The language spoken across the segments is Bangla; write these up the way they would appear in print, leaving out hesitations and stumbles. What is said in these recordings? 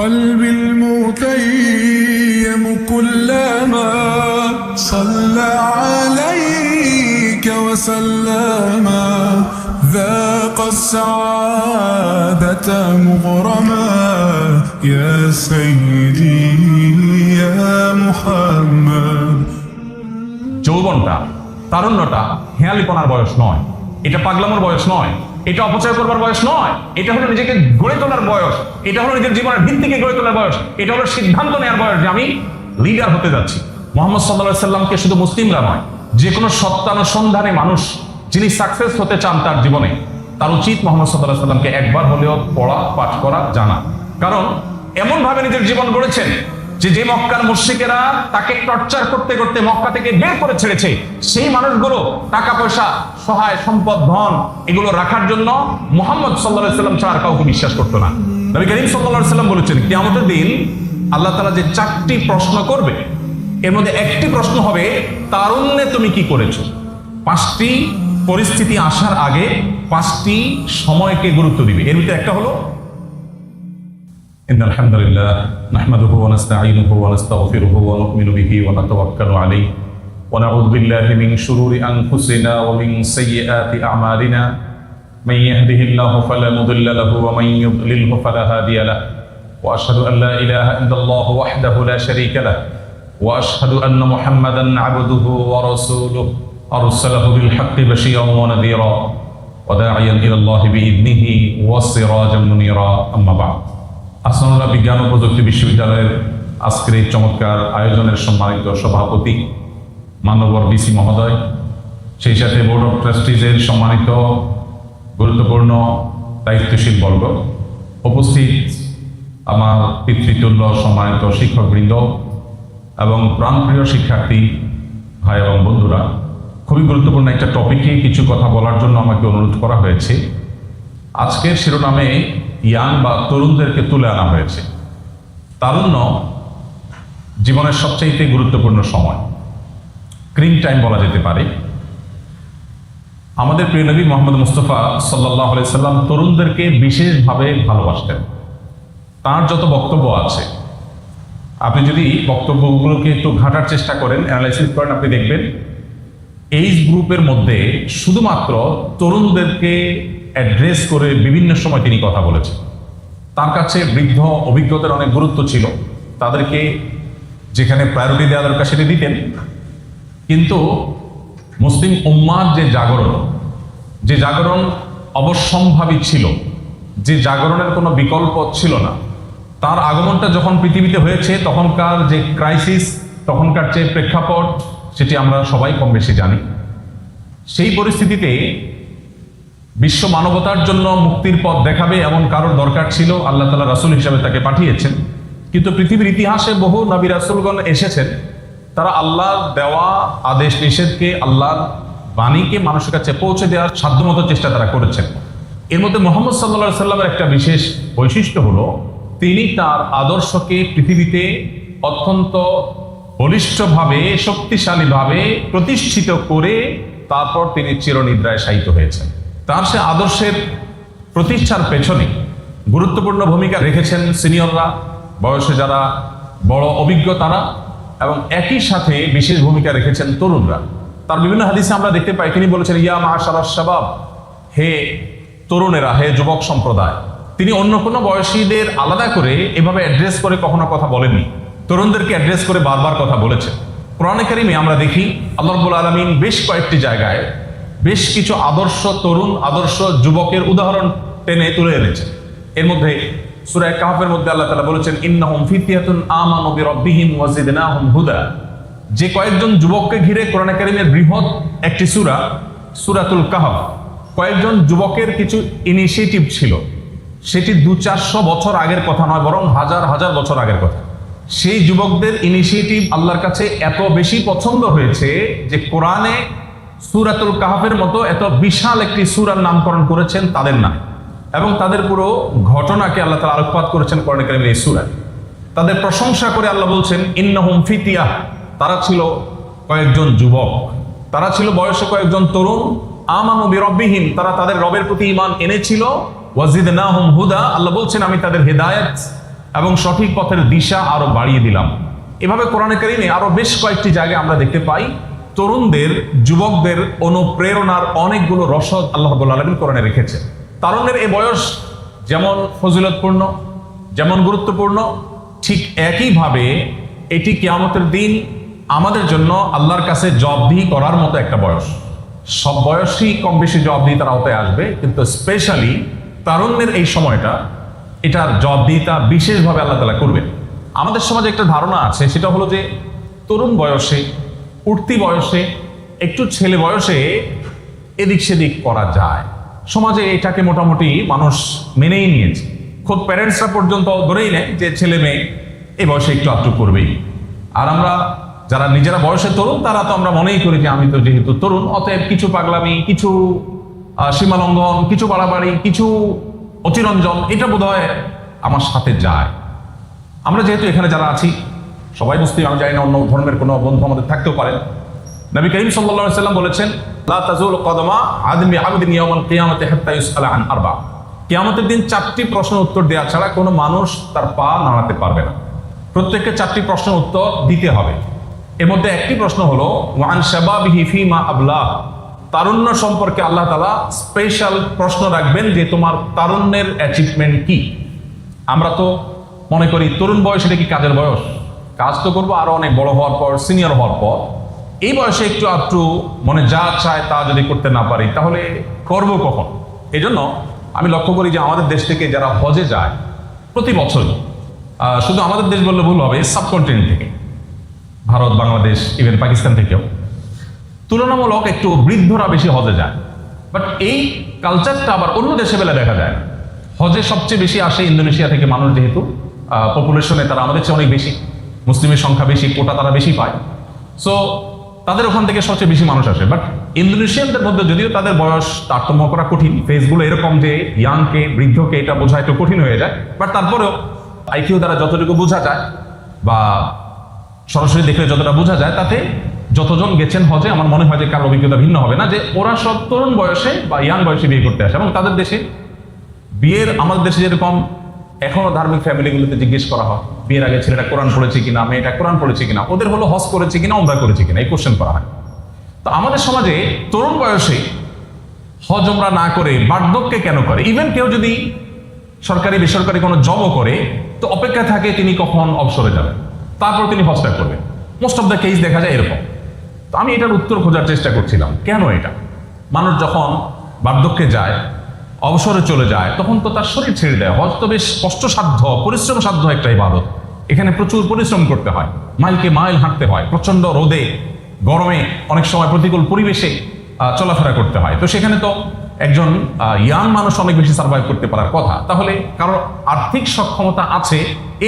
قلبي المتيم كلما صلى عليك وسلم ذاق السعادة مغرما يا سيدي يا محمد। যৌবনটা, তারুণ্যটা হেয়ালিপনার বয়স নয়, এটা পাগলামোর বয়স নয়, এটা অপচয় করবার বয়স নয়, এটা হলো নিজেকে গড়ে তোলার বয়স, এটা হলো নিজের জীবনের ভিত্তিকে গড়ে তোলার বয়স, এটা হলো সিদ্ধান্ত নেওয়ার বয়স যে আমি লিডার হতে যাচ্ছি। মুহাম্মদ সাল্লাল্লাহু আলাইহি সাল্লামকে শুধু মুসলিমরা নয়, যে কোনো সত্যানুসন্ধানে মানুষ যিনি সাকসেস হতে চান তার জীবনে, তার উচিত মুহাম্মদ সাল্লাল্লাহু আলাইহি সাল্লামকে একবার হলেও পড়া, পাঠ করা, জানা। কারণ এমন ভাবে নিজের জীবন গড়েছেন যে মক্কার মুশরিকেরা তাকে টর্চার করতে করতে মক্কা থেকে বের করে ছেড়েছে, সেই মানুষগুলো টাকা পয়সা, সহায় সম্পদ, ধন এগুলো রাখার জন্য মুহাম্মদ সাল্লাল্লাহু আলাইহি সাল্লাম ছাড়া কাউকে বিশ্বাস করতো না। নবী করিম সাল্লাল্লাহু আলাইহি সাল্লাম বলেছেন, কিয়ামতের দিন আল্লাহ তাআলা যে 4টি প্রশ্ন করবে, এর মধ্যে একটি প্রশ্ন হবে তারুণ্যে তুমি কি করেছো। 5টি পরিস্থিতি আসার আগে 5টি সময়কে গুরুত্ব দিবে। এর মধ্যে একটা হলো إن الحمد لله نحمده ونستعينه ونستغفره ونؤمن به ونتوكل عليه ونعوذ بالله من شرور أنفسنا ومن سيئات أعمالنا من يهده الله فلا مضل له ومن يضلله فلا هادي له وأشهد أن لا إله إلا الله وحده لا شريك له وأشهد أن محمدا عبده ورسوله أرسله بالحق بشيرا ونذيرا وداعيا إلى الله بإذنه وسراجا منيرا أما بعد। আসনাউল্লাহ বিজ্ঞান ও প্রযুক্তি বিশ্ববিদ্যালয়ের আজকের এই চমৎকার আয়োজনের সম্মানিত সভাপতি মানবর বিসি মহোদয়, সেই সাথে বোর্ড অফ ট্রাস্টিজের সম্মানিত গুরুত্বপূর্ণ দায়িত্বশীল বর্গ, উপস্থিত আমার পিতৃতুল্য সম্মানিত শিক্ষকবৃন্দ এবং প্রাণপ্রিয় শিক্ষার্থী ভাই এবং বন্ধুরা, খুবই গুরুত্বপূর্ণ একটা টপিকে কিছু কথা বলার জন্য আমাকে অনুরোধ করা হয়েছে। আজকের শিরোনামে ইয়াং বা তরুণদেরকে তুলে আনা হয়েছে। তারুণ্য জীবনের সবচেয়ে গুরুত্বপূর্ণ সময়, ক্রিম টাইম বলা যেতে পারে। আমাদের প্রিয় নবী মুহাম্মদ মুস্তাফা সাল্লাল্লাহু আলাইহি সাল্লাম তরুণদেরকে বিশেষভাবে ভালোবাসতেন। তার যত বক্তব্য আছে, আপনি যদি বক্তব্যগুলোকে একটু ঘাটার চেষ্টা করেন, অ্যানালাইসিস করেন, আপনি দেখবেন এইজ গ্রুপের মধ্যে শুধুমাত্র তরুণদেরকে অ্যাড্রেস করে বিভিন্ন সময় তিনি কথা বলেছেন। তার কাছে বৃদ্ধ অভিজ্ঞতার অনেক গুরুত্ব ছিল, তাদেরকে যেখানে প্রায়োরিটি দেওয়া দরকার সেটি দিতেন। কিন্তু মুসলিম উম্মার যে জাগরণ অবশ্যম্ভাবী ছিল, যে জাগরণের কোনো বিকল্প ছিল না, তার আগমনটা যখন পৃথিবীতে হয়েছে তখনকার যে ক্রাইসিস, তখনকার যে প্রেক্ষাপট, সেটি আমরা সবাই কম বেশি জানি। সেই পরিস্থিতিতে বিশ্ব মানবতার জন্য মুক্তির পথ দেখাবে এমন কারোর দরকার ছিল, আল্লাহ তাআলা রাসূল হিসেবে তাকে পাঠিয়েছেন। কিন্তু পৃথিবীর ইতিহাসে বহু নবী রাসূলগণ এসেছেন, তারা আল্লাহর দেওয়া আদেশ নিষেধকে, আল্লাহর বাণীকে মানুষের কাছে পৌঁছে দেওয়ার সাধ্যমতো চেষ্টা তারা করেছেন। এর মধ্যে মুহাম্মদ সাল্লাল্লাহু আলাইহি সাল্লামের একটা বিশেষ বৈশিষ্ট্য হলো, তিনি তার আদর্শকে পৃথিবীতে অত্যন্ত বলিষ্ঠভাবে, শক্তিশালীভাবে প্রতিষ্ঠিত করে তারপর তিনি চিরনিদ্রায় শায়িত হয়েছেন। তার সে আদর্শের প্রতিষ্ঠার পেছনে গুরুত্বপূর্ণ ভূমিকা রেখেছেন সিনিয়ররা, বয়সে যারা বড় অভিজ্ঞ তারা, এবং একই সাথে বিশেষ ভূমিকা রেখেছেন তরুণরা। তার বিভিন্ন হাদিসে আমরা দেখতে পাই, তিনি বলেছেন, ইয়া মা'আশারাশ শাবাব, হে তরুণেরা, হে যুবক সম্প্রদায়। তিনি অন্য কোনো বয়সীদের আলাদা করে এভাবে অ্যাড্রেস করে কখনো কথা বলেননি, তরুণদেরকে অ্যাড্রেস করে বারবার কথা বলেছেন। কোরআনে কারিমে আমরা দেখি আল্লাহ রাব্বুল আলামিন বেশ কয়েকটি জায়গায় বেশ কিছু আদর্শ তরুণ, আদর্শ যুবকের উদাহরণ টেনে তুলে এনেছেন। এর মধ্যে সূরা কাহফের মধ্যে আল্লাহ তাআলা বলেছেন, ইন্নাহুম ফিতয়াতুন আমানু বিরাব্বিহিম ওয়া জিদনাহুম হুদা। যে কয়েকজন যুবককে ঘিরে কোরআনে কারিমের বৃহৎ একটি সূরা, সূরাতুল কাহফ, কয়েকজন যুবকের কিছু ইনিশিয়েটিভ ছিল, সেটি 200-400 বছর আগের কথা নয়, বরং হাজার হাজার বছর আগের কথা। সেই যুবকদের ইনিশিয়েটিভ আল্লাহর কাছে এত বেশি পছন্দ হয়েছে যে কোরআনে সূরাতুল কাহফের মতো এত বিশাল একটি সূরার নামকরণ করেছেন তাদের নামে, এবং তাদের পুরো ঘটনাকে আল্লাহ তাআলা আলোকপাত করেছেন কোরআনে কারিমের এই সূরায়। তাদের প্রশংসা করে আল্লাহ বলছেন, ইন্নাহুম ফিতয়াহ, তারা ছিল কয়েকজন যুবক, তারা ছিল বয়সে কয়েকজন তরুণ, আমানু বিরাব্বিহিম, তারা তাদের রবের প্রতি ঈমান এনেছিল, ওয়া জিদনাহুম হুদা, আল্লাহ বলছেন আমি তাদের হেদায়েত এবং সঠিক পথের দিশা আরো বাড়িয়ে দিলাম। এভাবে কোরআনে কারিমে আরো বেশ কয়েকটি জায়গায় আমরা দেখতে পাই তরুণদের, যুবকদের অনুপ্রেরণার অনেকগুলো রসদ আল্লাহ রাব্বুল আলামিন কোরআনে রেখেছে। তারুণ্যের এই বয়স যেমন ফজিলতপূর্ণ, যেমন গুরুত্বপূর্ণ, ঠিক একইভাবে এটি কিয়ামতের দিন আমাদের জন্য আল্লাহর কাছে জবাবদিহি করার মতো একটা বয়স। সব বয়সই কম বেশি জবাবদিহিতার আওতায় আসবে, কিন্তু স্পেশালি তারুণ্যের এই সময়টা, এটার জবাবদিহিতা বিশেষভাবে আল্লাহ তাআলা করবেন। আমাদের সমাজে একটা ধারণা আছে, সেটা হলো যে তরুণ বয়সে, উঠতি বয়সে, একটু ছেলে বয়সে এদিক সেদিক করা যায়। সমাজে এটাকে মোটামুটি মানুষ মেনেই নিয়েছে। খোদ প্যারেন্টসরা পর্যন্ত ধরেই নেয় যে ছেলে মেয়ে এই বয়সে একটু আধটু করবেই। আর আমরা যারা নিজেরা বয়সে তরুণ, তারা তো আমরা মনেই করি যে আমি তো যেহেতু তরুণ, অতএব কিছু পাগলামি, কিছু সীমালঙ্ঘন, কিছু বাড়াবাড়ি, কিছু অতিরঞ্জন, এটা বোধহয় আমার সাথে যায়। আমরা যেহেতু এখানে যারা আছি সবাই মুসলিম, আমি জানি না অন্য ধর্মের কোনো বন্ধু আমাদের থাকতেও পারেন। নবী করিম সাল্লাল্লাহু আলাইহি সাল্লাম বলেছেন, লা তাজুলু কদমা আদমি আবদিন ইয়াউমাল কিয়ামাতি হাত্তা ইউসআলা আন আরবা। কিয়ামতের দিন 4টি প্রশ্নের উত্তর দেওয়া ছাড়া কোনো মানুষ তার পা নাড়াতে পারবে না। প্রত্যেককে 4টি প্রশ্নের উত্তর দিতে হবে। এর মধ্যে একটি প্রশ্ন হলো ওয়ান শাবাবিহি ফিমা আবলাহ। তারুণ্য সম্পর্কে আল্লাহ তাআলা স্পেশাল প্রশ্ন রাখবেন যে তোমার তারুণ্যের অ্যাচিভমেন্ট কি। আমরা তো মনে করি তরুণ বয়স এটা কি কাজের বয়স, কাজ তো করবো আরো অনেক বড় হওয়ার পর, সিনিয়র হওয়ার পর। এই বয়সে একটু আধটু মনে যা চায় তা যদি করতে না পারি তাহলে করবো কখন? এই জন্য আমি লক্ষ্য করি যে আমাদের দেশ থেকে যারা হজে যায় প্রতি বছর, শুধু আমাদের দেশ বললে ভুল হবে, সাবকন্টিনেন্ট থেকে, ভারত, বাংলাদেশ, ইভেন পাকিস্তান থেকেও তুলনামূলক একটু বৃদ্ধরা বেশি হজে যায়। বাট এই কালচারটা আবার অন্য দেশে বেলা দেখা যায়। হজে সবচেয়ে বেশি আসে ইন্দোনেশিয়া থেকে মানুষ, যেহেতু পপুলেশনে তারা আমাদের চেয়ে অনেক বেশি, মুসলিমের সংখ্যা বেশি, কোটা তারা বেশি পায়, সো তাদের ওখান থেকে সবচেয়ে বেশি মানুষ আসে। বাট ইন্দোনেশিয়ানদের মধ্যে যদিও তাদের বয়স তারতম্য করা কঠিন, ফেসগুলো এরকম যে ইয়াংকে, বৃদ্ধকে এটা বোঝা একটু কঠিন হয়ে যায়। বাট তারপরেও আইকিউ দ্বারা যতটুকু বোঝা যায় বা সরাসরি দেখলে যতটা বোঝা যায়, তাতে যতজন গেছেন হজে আমার মনে হয় যে কারোর অভিজ্ঞতা ভিন্ন হবে না, যে ওরা সব তরুণ বয়সে বা ইয়াং বয়সে বিয়ে করতে আসে। এবং তাদের দেশে বিয়ের, আমাদের দেশে যেরকম এখনো ধার্মিক ফ্যামিলিগুলোতে জিজ্ঞেস করা হয় বিয়ের আগে ছেলেটা কোরআন পড়েছে কিনা, মেয়েটা কোরআন পড়েছে কিনা, ওদের হলো হজ করেছে কিনা, উমরা করেছে কিনা, এই কোশ্চেন করা হয়। তো আমাদের সমাজে তরুণ বয়সে হজ উমরা না করে বার্ধক্যে কেন করে? ইভেন কেউ যদি সরকারি বেসরকারি কোনো জবও করে, তো অপেক্ষা থাকে তিনি কখন অবসরে যাবেন, তারপর তিনি হজটা করবেন। মোস্ট অফ দ্য কেস দেখা যায় এরকম। তো আমি এটার উত্তর খোঁজার চেষ্টা করছিলাম, কেন এটা? মানুষ যখন বার্ধক্যে যায়, অবসরে চলে যায়, তখন তো তার শরীর ছেড়ে দেয়। হজ তো বেশ কষ্টসাধ্য, পরিশ্রম সাধ্য একটা ইবাদত। এখানে প্রচুর পরিশ্রম করতে হয়, মাইলকে মাইল হাঁটতে হয়, প্রচন্ড রোদে, গরমে, অনেক সময় প্রতিকূল পরিবেশে চলাফেরা করতে হয়। তো সেখানে তো একজন ইয়াং মানুষ অনেক বেশি সার্ভাইভ করতে পারার কথা। তাহলে কারো আর্থিক সক্ষমতা আছে,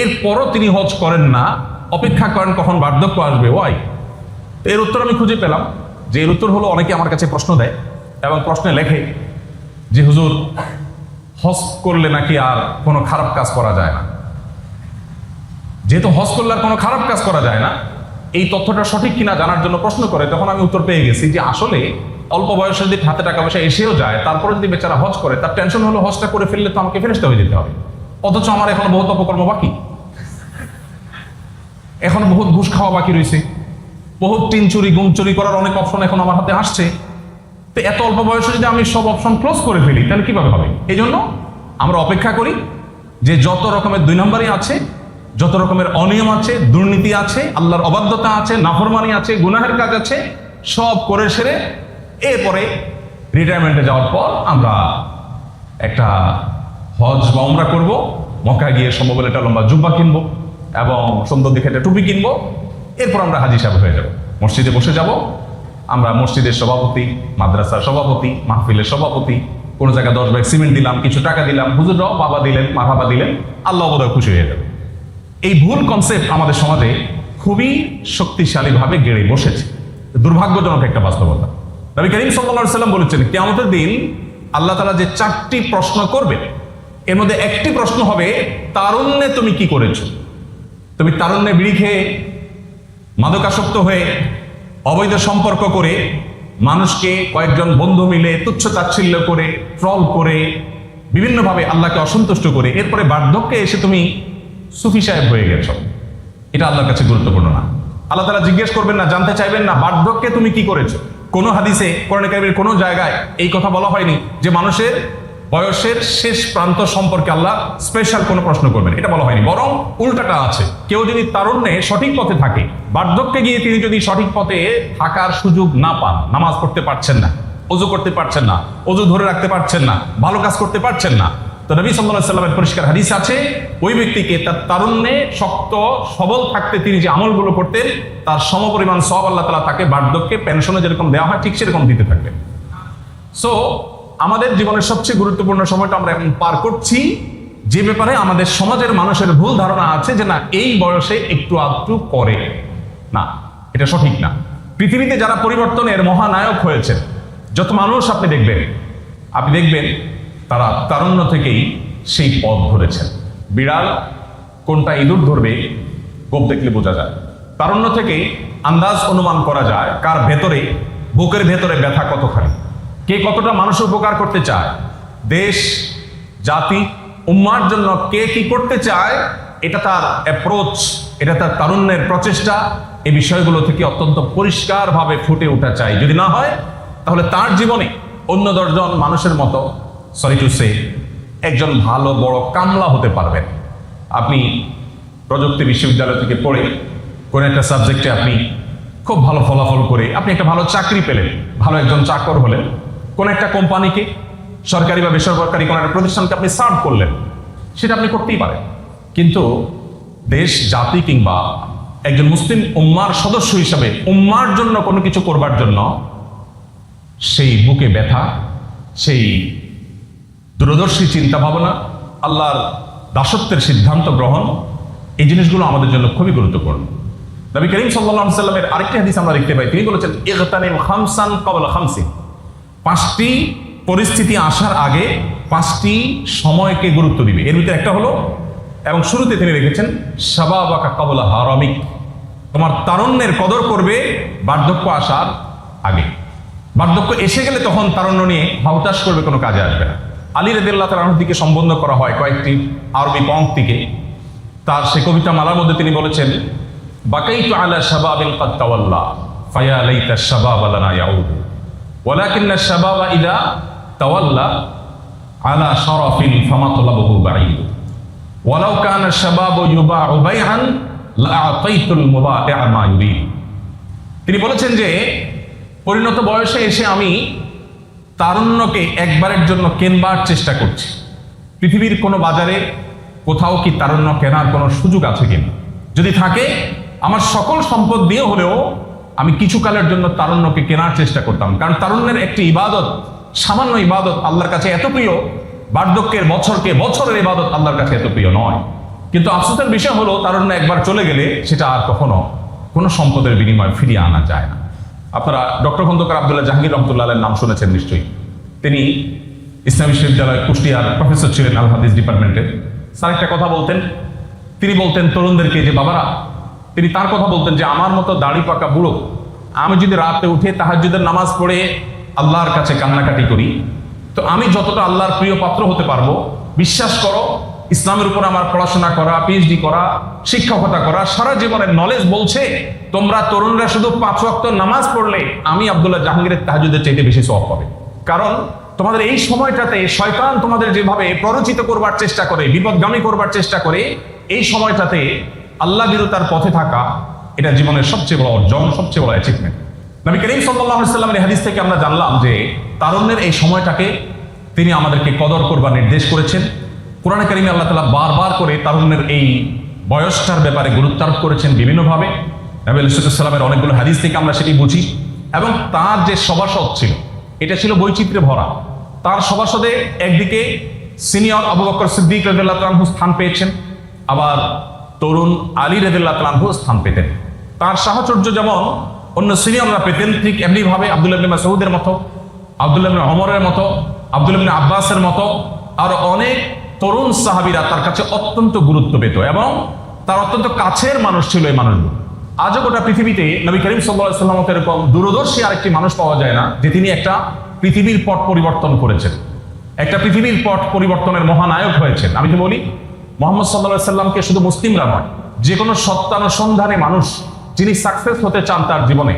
এরপরও তিনি হজ করেন না, অপেক্ষা করেন কখন বার্ধক্য আসবে। ওয়াই? এর উত্তর আমি খুঁজে পেলাম, যে এর উত্তর হলো, অনেকে আমার কাছে প্রশ্ন দেয় এবং প্রশ্নে লেখে যে হুজুর, হজ করলে নাকি আর কোনো খারাপ কাজ করা যায় না। যেহেতু হজ করলে আর কোনো খারাপ কাজ করা যায় না, এই তথ্যটা সঠিক কিনা জানার জন্য প্রশ্ন করে, তখন আমি উত্তর পেয়ে গেছি যে আসলে অল্প বয়সে যদি হাতে টাকা পয়সা এসেও যায়, তারপরে যদি বেচারা হজ করে, তার টেনশন হলো হজটা করে ফেললে তো আমাকে ফেরেশতা হয়ে যেতে হবে, অথচ আমার এখন বহুত অপকর্ম বাকি, এখন বহুত ঘুষ খাওয়া বাকি রয়েছে, বহুত টিন চুরি, গুম চুরি করার অনেক অপশন এখন আমার হাতে আসছে। তো এত অল্প বয়সে যদি আমি সব অপশন ক্লোজ করে ফেলি, তাহলে কিভাবে হবে? এই জন্য আমরা অপেক্ষা করি যে যত রকমের 2 নম্বরই আছে, যত রকমের অনিয়ম আছে, দুর্নীতি আছে, আল্লাহর অবাধ্যতা আছে, নাফরমানি আছে, গুনাহের কাজ আছে, সব করে সেরে এরপরে রিটায়ারমেন্টে যাওয়ার পর আমরা একটা হজ বা উমরা করব, মক্কা গিয়ে সম্ভব হলে একটা লম্বা জুব্বা কিনবো এবং সুন্দর দেখে একটা টুপি কিনবো, এরপর আমরা হাজী সাহেব হয়ে যাব, মসজিদে বসে যাব। আমরা মসজিদের সভাপতি, মাদ্রাসার সভাপতি, মাহফিলের সভাপতি, কোনো জায়গায় 10 ব্যাগ সিমেন্ট দিলাম, কিছু টাকা দিলাম, হুজুররাও বাবা দিলেন, মারহাবা দিলেন, আল্লাহ বোধহয় খুশি হয়ে যাবে। এই ভুল কনসেপ্ট আমাদের সমাজে খুবই শক্তিশালীভাবে গেড়ে বসেছে, দুর্ভাগ্যজনক একটা বাস্তবতা। নবী করিম সাল্লাল্লাহু আলাইহি ওয়াসাল্লাম বলেছেন, কিয়ামতের দিন আল্লাহ তাআলা যে 4টি প্রশ্ন করবেন, এর মধ্যে একটি প্রশ্ন হবে, তারুণ্যে তুমি কি করেছো? তুমি তারুণ্যে বিড়ি খেয়ে, মাদকাসক্ত হয়ে, অবৈধ সম্পর্ক করে, মানুষকে কয়েকজন বন্ধু মিলে তুচ্ছ তাচ্ছিল্য করে, ট্রল করে, বিভিন্নভাবে আল্লাহকে অসন্তুষ্ট করে, এরপরে বার্ধক্যে এসে তুমি সুফি সাহেব হয়ে গেছো, এটা আল্লাহর কাছে গুরুত্বপূর্ণ না। আল্লাহ তাআলা জিজ্ঞেস করবেন না, জানতে চাইবেন না বার্ধক্যে তুমি কি করেছো। কোনো হাদিসে কোরআন কারীমের কোনো জায়গায় এই কথা বলা হয়নি যে মানুষের বয়সের শেষ প্রান্ত সম্পর্কে আল্লাহ স্পেশাল কোনো প্রশ্ন করবেন, এটা বলা হয়নি। বরং উল্টাটা আছে, কেউ যদি তারুণ্যে সঠিক পথে থাকে, বার্ধক্যে গিয়ে তিনি যদি সঠিক পথে থাকার সুযোগ না পান, নামাজ পড়তে পারছেন না, ওযু করতে পারছেন না, ওযু ধরে রাখতে পারছেন না, ভালো কাজ করতে পারছেন না, তো নবী সাল্লাল্লাহু আলাইহি ওয়াসাল্লামের পরিষ্কার হাদিস আছে, ওই ব্যক্তিকে তার তারুণ্যে শক্ত সবল থাকতে তিনি যে আমলগুলো করতেন তার সমপরিমাণ সওয়াব আল্লাহ তাআলা তাকে বার্ধক্যে পেনশনে যেরকম দেওয়া হয় ঠিক সেরকম দিতে থাকবেন। সো আমাদের জীবনের সবচেয়ে গুরুত্বপূর্ণ সময়টা আমরা এখন পার করছি, যে ব্যাপারে আমাদের সমাজের মানুষের ভুল ধারণা আছে যে না এই বয়সে একটু আধটু করে না, এটা সঠিক না। পৃথিবীতে যারা পরিবর্তনের মহানায়ক হয়েছে, যত মানুষ আপনি দেখবেন তারা তারুণ্য থেকেই সেই পথ ধরেছেন। বিড়াল কোনটা ইঁদুর ধরবে গোপ দেখলে বোঝা যায়। তারুণ্য থেকে আন্দাজ অনুমান করা যায় কার ভেতরে, বুকের ভেতরে ব্যথা কতখানি, কে কতটা মানুষের উপকার করতে চায়, দেশ জাতি উম্মার জন্য কে কি করতে চায়, এটা তার অ্যাপ্রোচ, এটা তার তারুণ্যের প্রচেষ্টা, এই বিষয়গুলো থেকে অত্যন্ত পরিষ্কারভাবে ফুটে ওঠা চাই। যদি না হয় তাহলে তার জীবনে অন্য 10 জন মানুষের মতো সরি টু সে একজন ভালো বড় কামলা হতে পারবেন। আপনি প্রযুক্তি বিশ্ববিদ্যালয় থেকে পড়ে কোন একটা সাবজেক্টে আপনি খুব ভালো ফলাফল করে আপনি একটা ভালো চাকরি পেলেন, ভালো একজন চাকর হলেন, কোন একটা কোম্পানিকে, সরকারি বা বেসরকারি কোন একটা প্রতিষ্ঠানকে আপনি সার্ভ করলেন, সেটা আপনি করতেই পারেন। কিন্তু দেশ জাতি কিংবা একজন মুসলিম উম্মার সদস্য হিসাবে উম্মার জন্য কোনো কিছু করবার জন্য সেই বুকে ব্যথা, সেই দূরদর্শী চিন্তা ভাবনা, আল্লাহর দাসত্বের সিদ্ধান্ত গ্রহণ, এই জিনিসগুলো আমাদের জন্য খুবই গুরুত্বপূর্ণ। নবী করিম সাল্লাল্লাহু আলাইহি ওয়াসাল্লামের আরেকটি হাদিস আমরা দেখতে পাই, তিনি বলেছেন ইগতানিম খামসান ক্বাবলা খামসিন, 5টি পরিস্থিতি আসার আগে 5টি সময়কে গুরুত্ব দিবে। এর ভিতরে একটা হলো, এবং শুরুতে তিনি রেখেছেন শাবাবাকা ক্বাবলা হারামিক, তোমার তারুণ্যের কদর করবে বার্ধক্য আসার আগে। বার্ধক্য এসে গেলে তখন তারুণ্য নিয়ে হাউতাশ করবে, কোনো কাজে আসবে না। আলী রাদিয়াল্লাহু তাআলার দিকে সম্বোধন করা হয় কয়েকটি আরবি পংক্তিকে। তার সে কবিতা মালার মধ্যে তিনি বলেছেন বাকাইতু আলা শাবাবিন ক্বাদ তাওয়াল্লা ফায়া লাইতা শাবাবা লানা ইয়াউদ ওয়ালাকিন্না শাবাবা ইযা তাওয়াল্লা আলা শারাফিন ফামাতলাবুহু বাঈদ ওয়ালাউ কানা শাবাবু ইউবাউ বাইআন লাআতাইতুল মুবাইআ মা ইউরিদ। তিনি বলেছেন যে পরিণত বয়সে এসে আমি তারুণ্যকে একবারের জন্য কেনবার চেষ্টা করছি। পৃথিবীর কোনো বাজারে কোথাও কি তারুণ্য কেনার কোনো সুযোগ আছে কিনা? যদি থাকে, আমার সকল সম্পদ দিয়ে হলেও আমি কিছুকালের জন্য তারুণ্যকে কেনার চেষ্টা করতাম। কারণ তারুণ্যের একটি ইবাদত, সামান্য ইবাদত আল্লাহর কাছে এত প্রিয়, বার্ধক্যের বছরের ইবাদত আল্লাহর কাছে এত প্রিয় নয়। কিন্তু আফসোসের বিষয় হলো তারুণ্য একবার চলে গেলে সেটা আর কখনো কোনো সম্পদের বিনিময়ে ফিরিয়ে আনা যায় না। আপনারা ডক্টর খন্দকার আব্দুল্লাহ জাহাঙ্গীর রহমতুল্লাহ আলাইহির নাম শুনেছেন নিশ্চয়ই। তিনি ইসলামী বিশ্ববিদ্যালয় কুষ্টিয়ার প্রফেসর ছিলেন, আল হাদিস ডিপার্টমেন্টের। স্যার একটা কথা বলতেন, তিনি বলতেন তরুণদেরকে যে বাবারা, তিনি তার কথা বলতেন যে আমার মতো দাড়ি পাকা বুড়ো আমি যদি রাতে উঠে তাহাজ্জুদের নামাজ পড়ে আল্লাহর কাছে কান্নাকাটি করি, তো আমি যতটা আল্লাহর প্রিয় পাত্র হতে পারবো, বিশ্বাস করো ইসলামের উপর আমার পড়াশোনা করা, পিএইচডি করা, শিক্ষকতা করা, সারা জীবনের নলেজ বলছে তোমরা তরুণরা শুধু 5 ওয়াক্ত নামাজ পড়লে আমি আব্দুল্লাহ জাহাঙ্গীরের তাহাজ্জুদের চাইতে বেশি সওয়াব পাবে। কারণ তোমাদের এই সময়টাতে শয়তান তোমাদের যেভাবে প্ররোচিত করবার চেষ্টা করে, বিপদগামী করবার চেষ্টা করে, এই সময়টাতে আল্লাহ বিরুতার পথে থাকা এটা জীবনের সবচেয়ে বড় অর্জন, সবচেয়ে বড় অ্যাচিভমেন্ট। নবী করিম সাল্লাল্লাহু আলাইহি ওয়াসাল্লামের হাদিস থেকে আমরা জানলাম যে তারুণ্যের এই সময়টাকে তিনি আমাদেরকে কদর করবার নির্দেশ করেছেন। কোরআনে কারিমে আল্লাহ তাআলা বারবার করে তারুণ্যের এই বয়সটার ব্যাপারে গুরুত্ব আরোপ করেছেন বিভিন্নভাবে। নবী আলাইহিস সালামের অনেকগুলো হাদিস থেকে আমরা সেটি বুঝি। এবং তার যে সভাসদ ছিল, এটা ছিল বৈচিত্র্যে ভরা। তার সভাসদে একদিকে সিনিয়র আবু বকর সিদ্দিক রাদিয়াল্লাহু তাআলা আনহু স্থান পেয়েছেন, আবার তরুণ আলী রাদিয়াল্লাহু তাআলা আনহু স্থান পেতেন। তার সাহচর্য যেমন অন্য সিনিয়ররা পেতেন, ঠিক এমনিভাবে আব্দুল্লাহ ইবনে মাসউদের মতো, আব্দুল্লাহ ইবনে ওমরের মতো, আব্দুল্লাহ ইবনে আব্বাসের মতো আর অনেক তরুণ সাহাবীরা তার কাছে অত্যন্ত গুরুত্ব পেত এবং তার অত্যন্ত কাছের মানুষ ছিল এই মানুষগুলো। আজও গোটা পৃথিবীতে নবী করিম সাল্লাল্লাহু আলাইহি ওয়াসাল্লাম এরকম দূরদর্শী আরেকটি মানুষ পাওয়া যায় না যে তিনি একটা পৃথিবীর পট পরিবর্তন করেছেন, একটা পৃথিবীর পট পরিবর্তনের মহানায়ক হয়েছেন। আমি তো বলি মুহাম্মদ সাল্লাল্লাহু আলাইহি সাল্লামকে শুধু মুসলিমরা নয়, যে কোনো সত্যানুসন্ধানে মানুষ যিনি সাকসেস হতে চান তার জীবনে,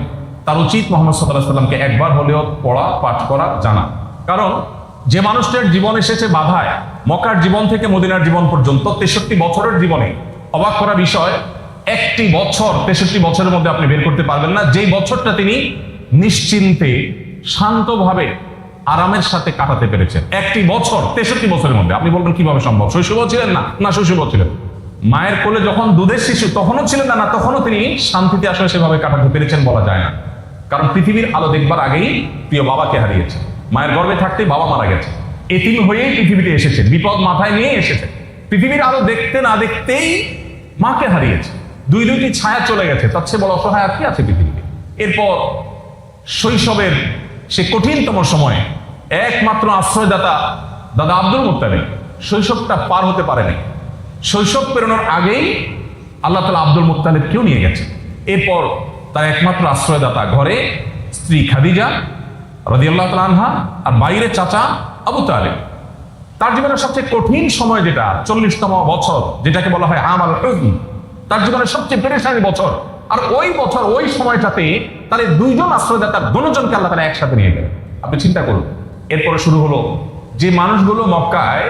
তার উচিত মুহাম্মদ সাল্লাল্লাহু আলাইহি সাল্লামকে একবার হলেও পড়া, পাঠ করা, জানা। কারণ যে মানুষটার জীবন এসেছে বাধায়, মক্কার জীবন থেকে মদিনার জীবন পর্যন্ত 63 বছরের জীবনে, অবাক করা বিষয়, একটি বছর 63 বছরের মধ্যে আপনি বের করতে পারবেন না যেই বছরটা তিনি নিশ্চিন্তে শান্তভাবে আরামের সাথে কাটাতে পেরেছেন। একটি বছর 63 বছরের মধ্যে। আপনি বলবেন কিভাবে সম্ভব? শৈশবও ছিলেন না? না, শৈশবও ছিলেন। মায়ের কোলে যখন দুধের শিশু তখনও ছিলেন না, তখনও তিনি শান্তিতে আসলে সেভাবে কাটাতে পেরেছেন বলা যায় না। কারণ পৃথিবীর আলো দেখবার আগেই প্রিয় বাবাকে হারিয়েছে। মায়ের গর্ভে থাকতে বাবা মারা গেছে, এতিম হয়েই পৃথিবীতে এসেছে, বিপদ মাথায় নিয়ে এসেছে। পৃথিবীর আলো দেখতে না দেখতেই মাকে হারিয়েছে, দুইটি ছায়া চলে গেছে, তার চেয়ে বড় অসহায় আর কি আছে পৃথিবীতে? এরপর শৈশবের সে কঠিনতম সময়ে একমাত্র আশ্রয়দাতা দাদা আব্দুল মুত্তালিব শৈশবটা পার হতে পারেনি। শৈশব পেরোনোর আগেই আল্লাহ তাআলা আব্দুল মুত্তালিবকেও নিয়ে গেছে। এরপর তার একমাত্র আশ্রয়দাতা ঘরে স্ত্রী খাদিজা রাদিয়াল্লাহু তাআলা আনহা, আর বাইরে চাচা আবু তালিব। তার জীবনের সবচেয়ে কঠিন সময় যেটা 40তম বছর, যেটাকে বলা হয় আমাল হুজন, তার জীবনের সবচেয়ে পেরেশানি বছর। আর ওই বছর ওই সময়টাতে তার এই দুইজন আশ্রয়দাতার দুজনকে আল্লাহ তাআলা একসাথে নিয়ে গেলেন। আপনি চিন্তা করুন। এরপরে শুরু হলো যে মানুষগুলো মক্কায়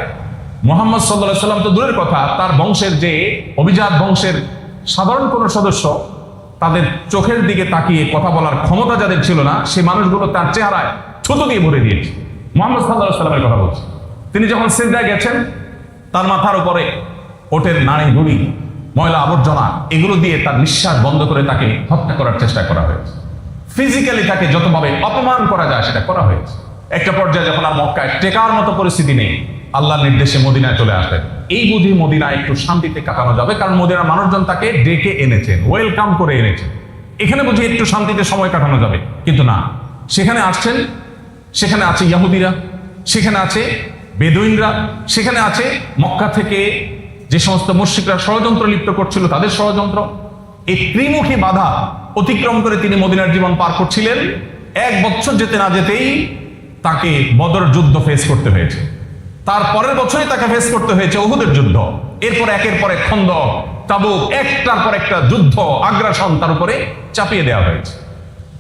মুহাম্মদ সাল্লাল্লাহু আলাইহি সাল্লাম তো দূরের কথা, তার বংশের যে অভিজাত বংশের সাধারণ কোন সদস্য, তাদের চোখের দিকে তাকিয়ে কথা বলার ক্ষমতা যাদের ছিল না, সেই মানুষগুলো তার চেহারায় থুতু দিয়ে ভরে দিয়েছে। মুহাম্মদ সাল্লাল্লাহু আলাইহি সাল্লামের কথা বলছে। তিনি যখন সিজদায় গেছেন, তার মাথার উপরে ওটের নাড়ি গুড়ি, ময়লা আবর্জনা, এগুলো দিয়ে তার নিঃশ্বাস বন্ধ করে তাকে হত্যা করার চেষ্টা করা হয়েছে। ফিজিক্যালি তাকে যতভাবে অপমান করা যায় সেটা করা হয়েছে। একটা পর্যায়ে যখন আর মক্কায় টেকার মতো পরিস্থিতি নেই, আল্লাহর নির্দেশে মদিনায় চলে আসলেন। এই বুঝি মদিনায় একটু শান্তিতে কাটানো যাবে, কারণ মদিনার মানুষজন তাকে ডেকে এনেছেন, ওয়েলকাম করে এনেছেন। এখানে বুঝি একটু শান্তিতে সময় কাটানো যাবে, কিন্তু না। সেখানে আসছেন, সেখানে আছে ইহুদিরা, সেখানে আছে বেদুইনরা, সেখানে আছে মক্কা থেকে যে সমস্ত মুশরিকরা ষড়যন্ত্র লিপ্ত করছিল তাদের ষড়যন্ত্র। এই ত্রিমুখী বাধা অতিক্রম করে তিনি মদিনার জীবন পার করছিলেন। 1 বছর যেতে না যেতেই তাকে বদর যুদ্ধ ফেস করতে হয়েছে, তার পরের বছরই তাকে ফেস করতে হয়েছে উহুদের যুদ্ধ। এরপর একের পর এক খন্দক, তাবুক, একটার পর একটা যুদ্ধ, আগ্রাসন তার উপরে চাপিয়ে দেওয়া হয়েছে।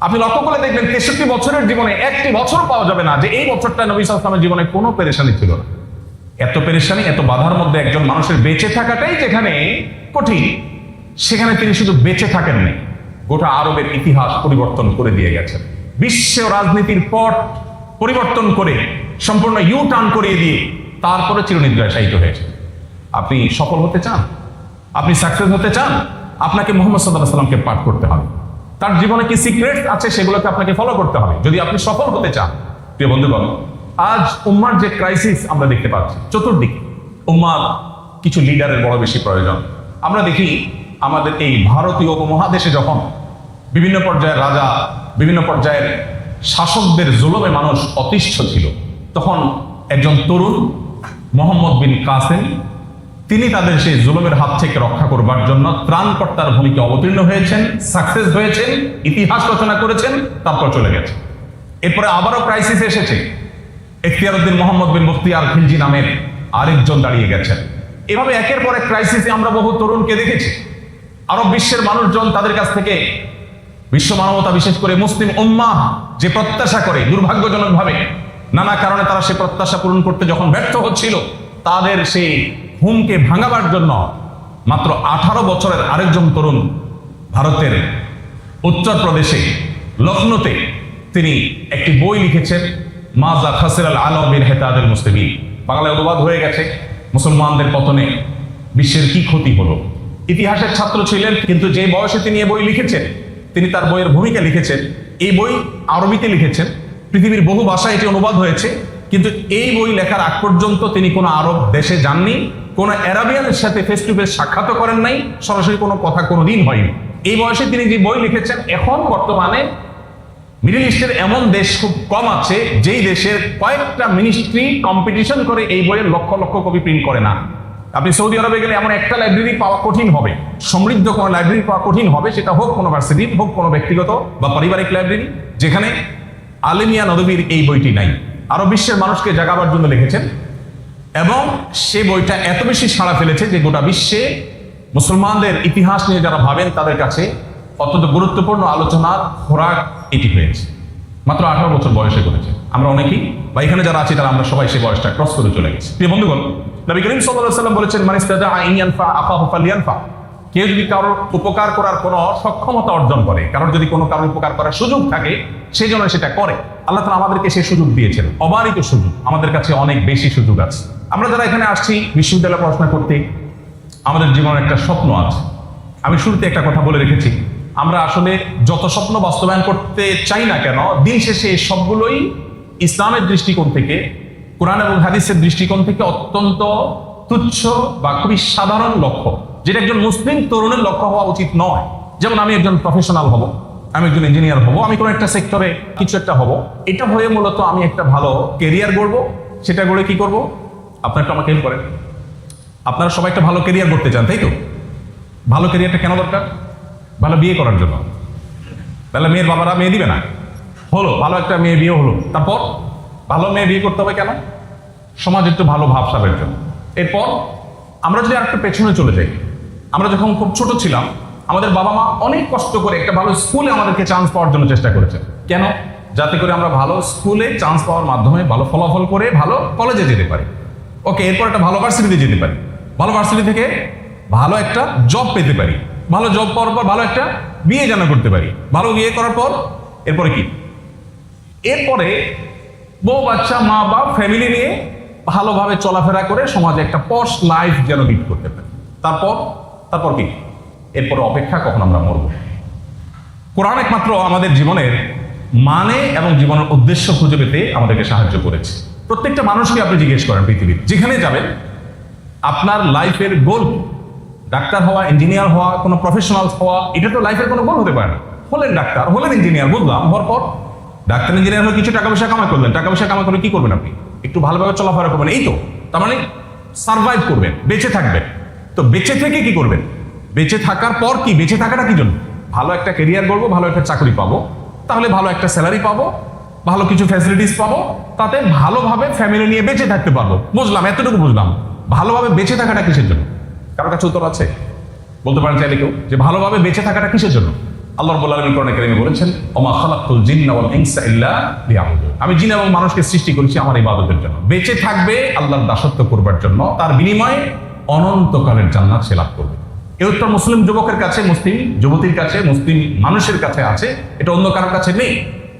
আপনি লক্ষ্য করে দেখবেন 63 বছরের জীবনে একটি বছর পাওয়া যাবে না যে এই বছরটা নবী সাল্লাল্লাহু আলাইহি ওয়াসাল্লামের জীবনে কোনো পেরেশানি ছিল না। এত পেরেশানি, এত বাধার মধ্যে একজন মানুষের বেঁচে থাকাটাই যেখানে কঠিন, সেখানে তিনি শুধু বেঁচে থাকেননি, গোটা আরবের ইতিহাস পরিবর্তন করে দিয়ে গেছেন। বিশ্ব রাজনীতির পট পরিবর্তন করে সম্পূর্ণ ইউ টার্ন করিয়ে দিয়ে তারপরে চিরনিদ্রায় শায়িত হয়েছে। আপনি সফল হতে চান, আপনি সাকসেস হতে চান, আপনাকে মুহাম্মদ সাল্লাল্লাহু আলাইহি ওয়াসাল্লামকে পাঠ করতে হবে। তার জীবনে কি সিক্রেট আছে সেগুলোকে আপনাকে ফলো করতে হবে যদি আপনি সফল হতে চান। প্রিয় বন্ধুগণ, আজ উম্মার যে ক্রাইসিস আমরা দেখতে পাচ্ছি চতুর্দিকে, উম্মার কিছু লিডারের বড় বেশি প্রয়োজন। আমরা দেখি আমাদের এই ভারতীয় উপমহাদেশে যখন বিভিন্ন পর্যায়ের রাজা, বিভিন্ন পর্যায়ের শাসকদের জুলুমে মানুষ অতিষ্ঠ ছিল, তখন একজন তরুণ মোহাম্মদ বিন কাসেম, তিনি তাদের সেই জুলুমের হাত থেকে রক্ষা করবার জন্য ত্রাণকর্তার ভূমিকা অবতীর্ণ হয়েছেন, সাকসেস হয়েছেন, ইতিহাস রচনা করেছেন, তারপর চলে গেছে। এরপরে আবারও ক্রাইসিস এসেছে, ইখতিয়ারউদ্দিন মোহাম্মদ বিন মুফতিয়ার খিলজি নামের আরেকজন দাঁড়িয়ে গেছেন। এভাবে একের পর এক ক্রাইসিসে আমরা বহু তরুণকে দেখেছি। আরব বিশ্বের মানুষজন তাদের কাছ থেকে, বিশ্ব মানবতা বিশেষ করে মুসলিম উম্মাহ যে প্রত্যাশা করে, দুর্ভাগ্যজনকভাবে নানা কারণে তারা সে প্রত্যাশা পূরণ করতে যখন ব্যর্থ হচ্ছিল, তাদের সেই হুমকে ভাঙাবার জন্য মাত্র 18 বছরের আরেকজন তরুণ ভারতের উত্তরপ্রদেশে লখনৌতে তিনি একটি বই লিখেছেন, মাজা খাসিরাল আলম বিন হেতাদুল মুসলিমিন। বাংলায় অনুবাদ হয়ে গেছে, মুসলমানদের পতনে বিশ্বের কি ক্ষতি হলো। ইতিহাসের ছাত্র ছিলেন, কিন্তু যে বয়সে তিনি এই বই লিখেছেন, তিনি তার বইয়ের ভূমিকা লিখেছেন। এই বই আরবিতে লিখেছেন, পৃথিবীর বহু ভাষায় এটি অনুবাদ হয়েছে, কিন্তু এই বই লেখার আগ পর্যন্ত তিনি কোনো আরব দেশে যাননি, কোনো অ্যারাবিয়ানের সাথে ফেস টু ফেস সাক্ষাৎ করেন নাই, সরাসরি কোনো কথা কোনোদিন হয়নি। এই বয়সে তিনি যে বই লিখেছেন, এখন বর্তমানে মিডল ইস্টের এমন দেশ খুব কম আছে যেই দেশের কয়েকটা মিনিস্ট্রি কম্পিটিশন করে এই বইয়ের লক্ষ লক্ষ কপি প্রিন্ট করে না। আপনি সৌদি আরবে গেলে এমন একটা লাইব্রেরি পাওয়া কঠিন হবে, সমৃদ্ধ কোনো লাইব্রেরি পাওয়া কঠিন হবে, সেটা হোক কোনো ভার্সিটির, হোক কোনো ব্যক্তিগত বা পারিবারিক লাইব্রেরি, যেখানে আলেমিয়া নদবীর এই বইটি নাই। আরো বিশ্বের মানুষকে জাগাবার জন্য লিখেছেন। এবং সে বইটা এত বেশি সাড়া ফেলেছে যে গোটা বিশ্বে মুসলমানদের ইতিহাস নিয়ে যারা ভাবেন তাদের কাছে অত্যন্ত গুরুত্বপূর্ণ আলোচনার খোরাক এটি হয়েছে। মাত্র 18 বছর বয়সে করেছে। আমরা অনেকেই বা এখানে যারা আছি তারা আমরা সবাই সেই বয়সটা ক্রস করে চলে গেছি। প্রিয় বন্ধুগণ, নবী করিম সাল্লাল্লাহু আলাইহি ওয়াসাল্লাম বলেছেন, মান ইসতাতাআ আন ইয়ানফা আখাহু ফালইয়ানফা। কেউ যদি কারোর উপকার করার কোনো সক্ষমতা অর্জন করে, কারোর যদি কোনো কারোর উপকার করার সুযোগ থাকে, সেই জন্য সেটা করে। আল্লাহ তাআলা আমাদেরকে সেই সুযোগ দিয়েছেন, অবারিত সুযোগ। আমাদের কাছে অনেক বেশি সুযোগ আছে। আমরা যারা এখানে আসছি বিশ্ববিদ্যালয়ে পড়াশোনা করতে, আমাদের জীবনের একটা স্বপ্ন আছে। আমি শুরুতে একটা কথা বলে রেখেছি, আমরা আসলে যত স্বপ্ন বাস্তবায়ন করতে চাই না কেন, দিন শেষে সবগুলোই ইসলামের দৃষ্টিকোণ থেকে, কোরআন এবং হাদিসের দৃষ্টিকোণ থেকে অত্যন্ত তুচ্ছ বা খুবই সাধারণ লক্ষ্য, যেটা একজন মুসলিম তরুণের লক্ষ্য হওয়া উচিত নয়। যেমন আমি একজন প্রফেশনাল হব, আমি একজন ইঞ্জিনিয়ার হব, আমি কোনো একটা সেক্টরে কিছু একটা হব, এটা হয়ে মূলত আমি একটা ভালো কেরিয়ার গড়বো। সেটা গড়ে কি করব? আপনার একটু আমাকে হেল্প করেন। আপনারা সবাই একটা ভালো কেরিয়ার করতে চান, তাই তো? ভালো কেরিয়ারটা কেন দরকার? ভালো বিয়ে করার জন্য। তাহলে মেয়ের বাবারা মেয়ে দিবে না? হলো, ভালো একটা মেয়ে বিয়ে হলো, তারপর ভালো মেয়ে বিয়ে করতে হবে কেন? সমাজ একটু ভালো ভাবসাবের জন্য। এরপর আমরা যদি আরেকটু পেছনে চলে যাই, আমরা যখন খুব ছোট ছিলাম, আমাদের বাবা মা অনেক কষ্ট করে একটা ভালো স্কুলে আমাদেরকে চান্স পাওয়ার জন্য চেষ্টা করেছেন। কেন? যাতে করে আমরা ভালো স্কুলে চান্স পাওয়ার মাধ্যমে ভালো ফলাফল করে ভালো কলেজে যেতে পারি। ওকে, এরপর একটা ভালো ভার্সিটিতে যেতে পারি, ভালো ভার্সিটি থেকে ভালো একটা জব পেতে পারি, ভালো জব পাওয়ার পর ভালো একটা বিয়ে যেন করতে পারি, ভালো বিয়ে করার পর এরপরে কি? এরপরে বউ বাচ্চা মা বাপ ফ্যামিলি নিয়ে ভালোভাবে চলাফেরা করে সমাজে একটা পশ লাইফ যেন লিড করতে পারি। তারপর কি? এরপরে অপেক্ষা, কখন আমরা মরব। কোরআন একমাত্র আমাদের জীবনের মানে এবং জীবনের উদ্দেশ্য খুঁজে পেতে আমাদেরকে সাহায্য করেছে। প্রত্যেকটা মানুষকে আপনি জিজ্ঞেস করেন, পৃথিবীর যেখানে যাবেন, আপনার লাইফের গোল ডাক্তার হওয়া, ইঞ্জিনিয়ার হওয়া, কোনো প্রফেশনাল হওয়া, এটা তো লাইফের কোনো গোল হতে পারে না। হলেন ডাক্তার, হলেন ইঞ্জিনিয়ার, বুঝলাম, হওয়ার পর ডাক্তার ইঞ্জিনিয়ার হয়ে কিছু টাকা পয়সা কামাই করলেন। টাকা পয়সা কামাই করে কি করবেন? আপনি একটু ভালোভাবে চলাফেরা করবেন, এই তো। তার মানে সার্ভাইভ করবেন, বেঁচে থাকবেন। তো বেঁচে থেকে কি করবেন? বেঁচে থাকার পর কি? বেঁচে থাকাটা কি জন্য? ভালো একটা ক্যারিয়ার করবো, ভালো একটা চাকরি পাবো, তাহলে ভালো একটা স্যালারি পাবো, ভালো কিছু ফ্যাসিলিটিস পাবো, তাতে ভালোভাবে ফ্যামিলি নিয়ে বেঁচে থাকতে পারবো। বুঝলাম, এতটুকু বুঝলাম। ভালোভাবে বেঁচে থাকাটা কিসের জন্য? কারোর কাছে উত্তর আছে? বলতে পারেন চাইলে কেউ, যে ভালোভাবে বেঁচে থাকাটা কিসের জন্য? আল্লাহ রাব্বুল আলামিন কোরআনে কারিমে বলেছেন, ওমা খালাকতুল জিন্না ওয়াল ইনসা ইল্লা লিয়াবুদুন। আমি জিন এবং মানুষকে সৃষ্টি করেছি আমার ইবাদতের জন্য। বেঁচে থাকবে আল্লাহর দাসত্ব করবার জন্য, তার বিনিময়ে অনন্তকালের জান্নাত সে লাভ করবে। এই উত্তর মুসলিম যুবকের কাছে, মুসলিম যুবতীর কাছে, মুসলিম মানুষের কাছে আছে, এটা অন্য কারোর কাছে নেই।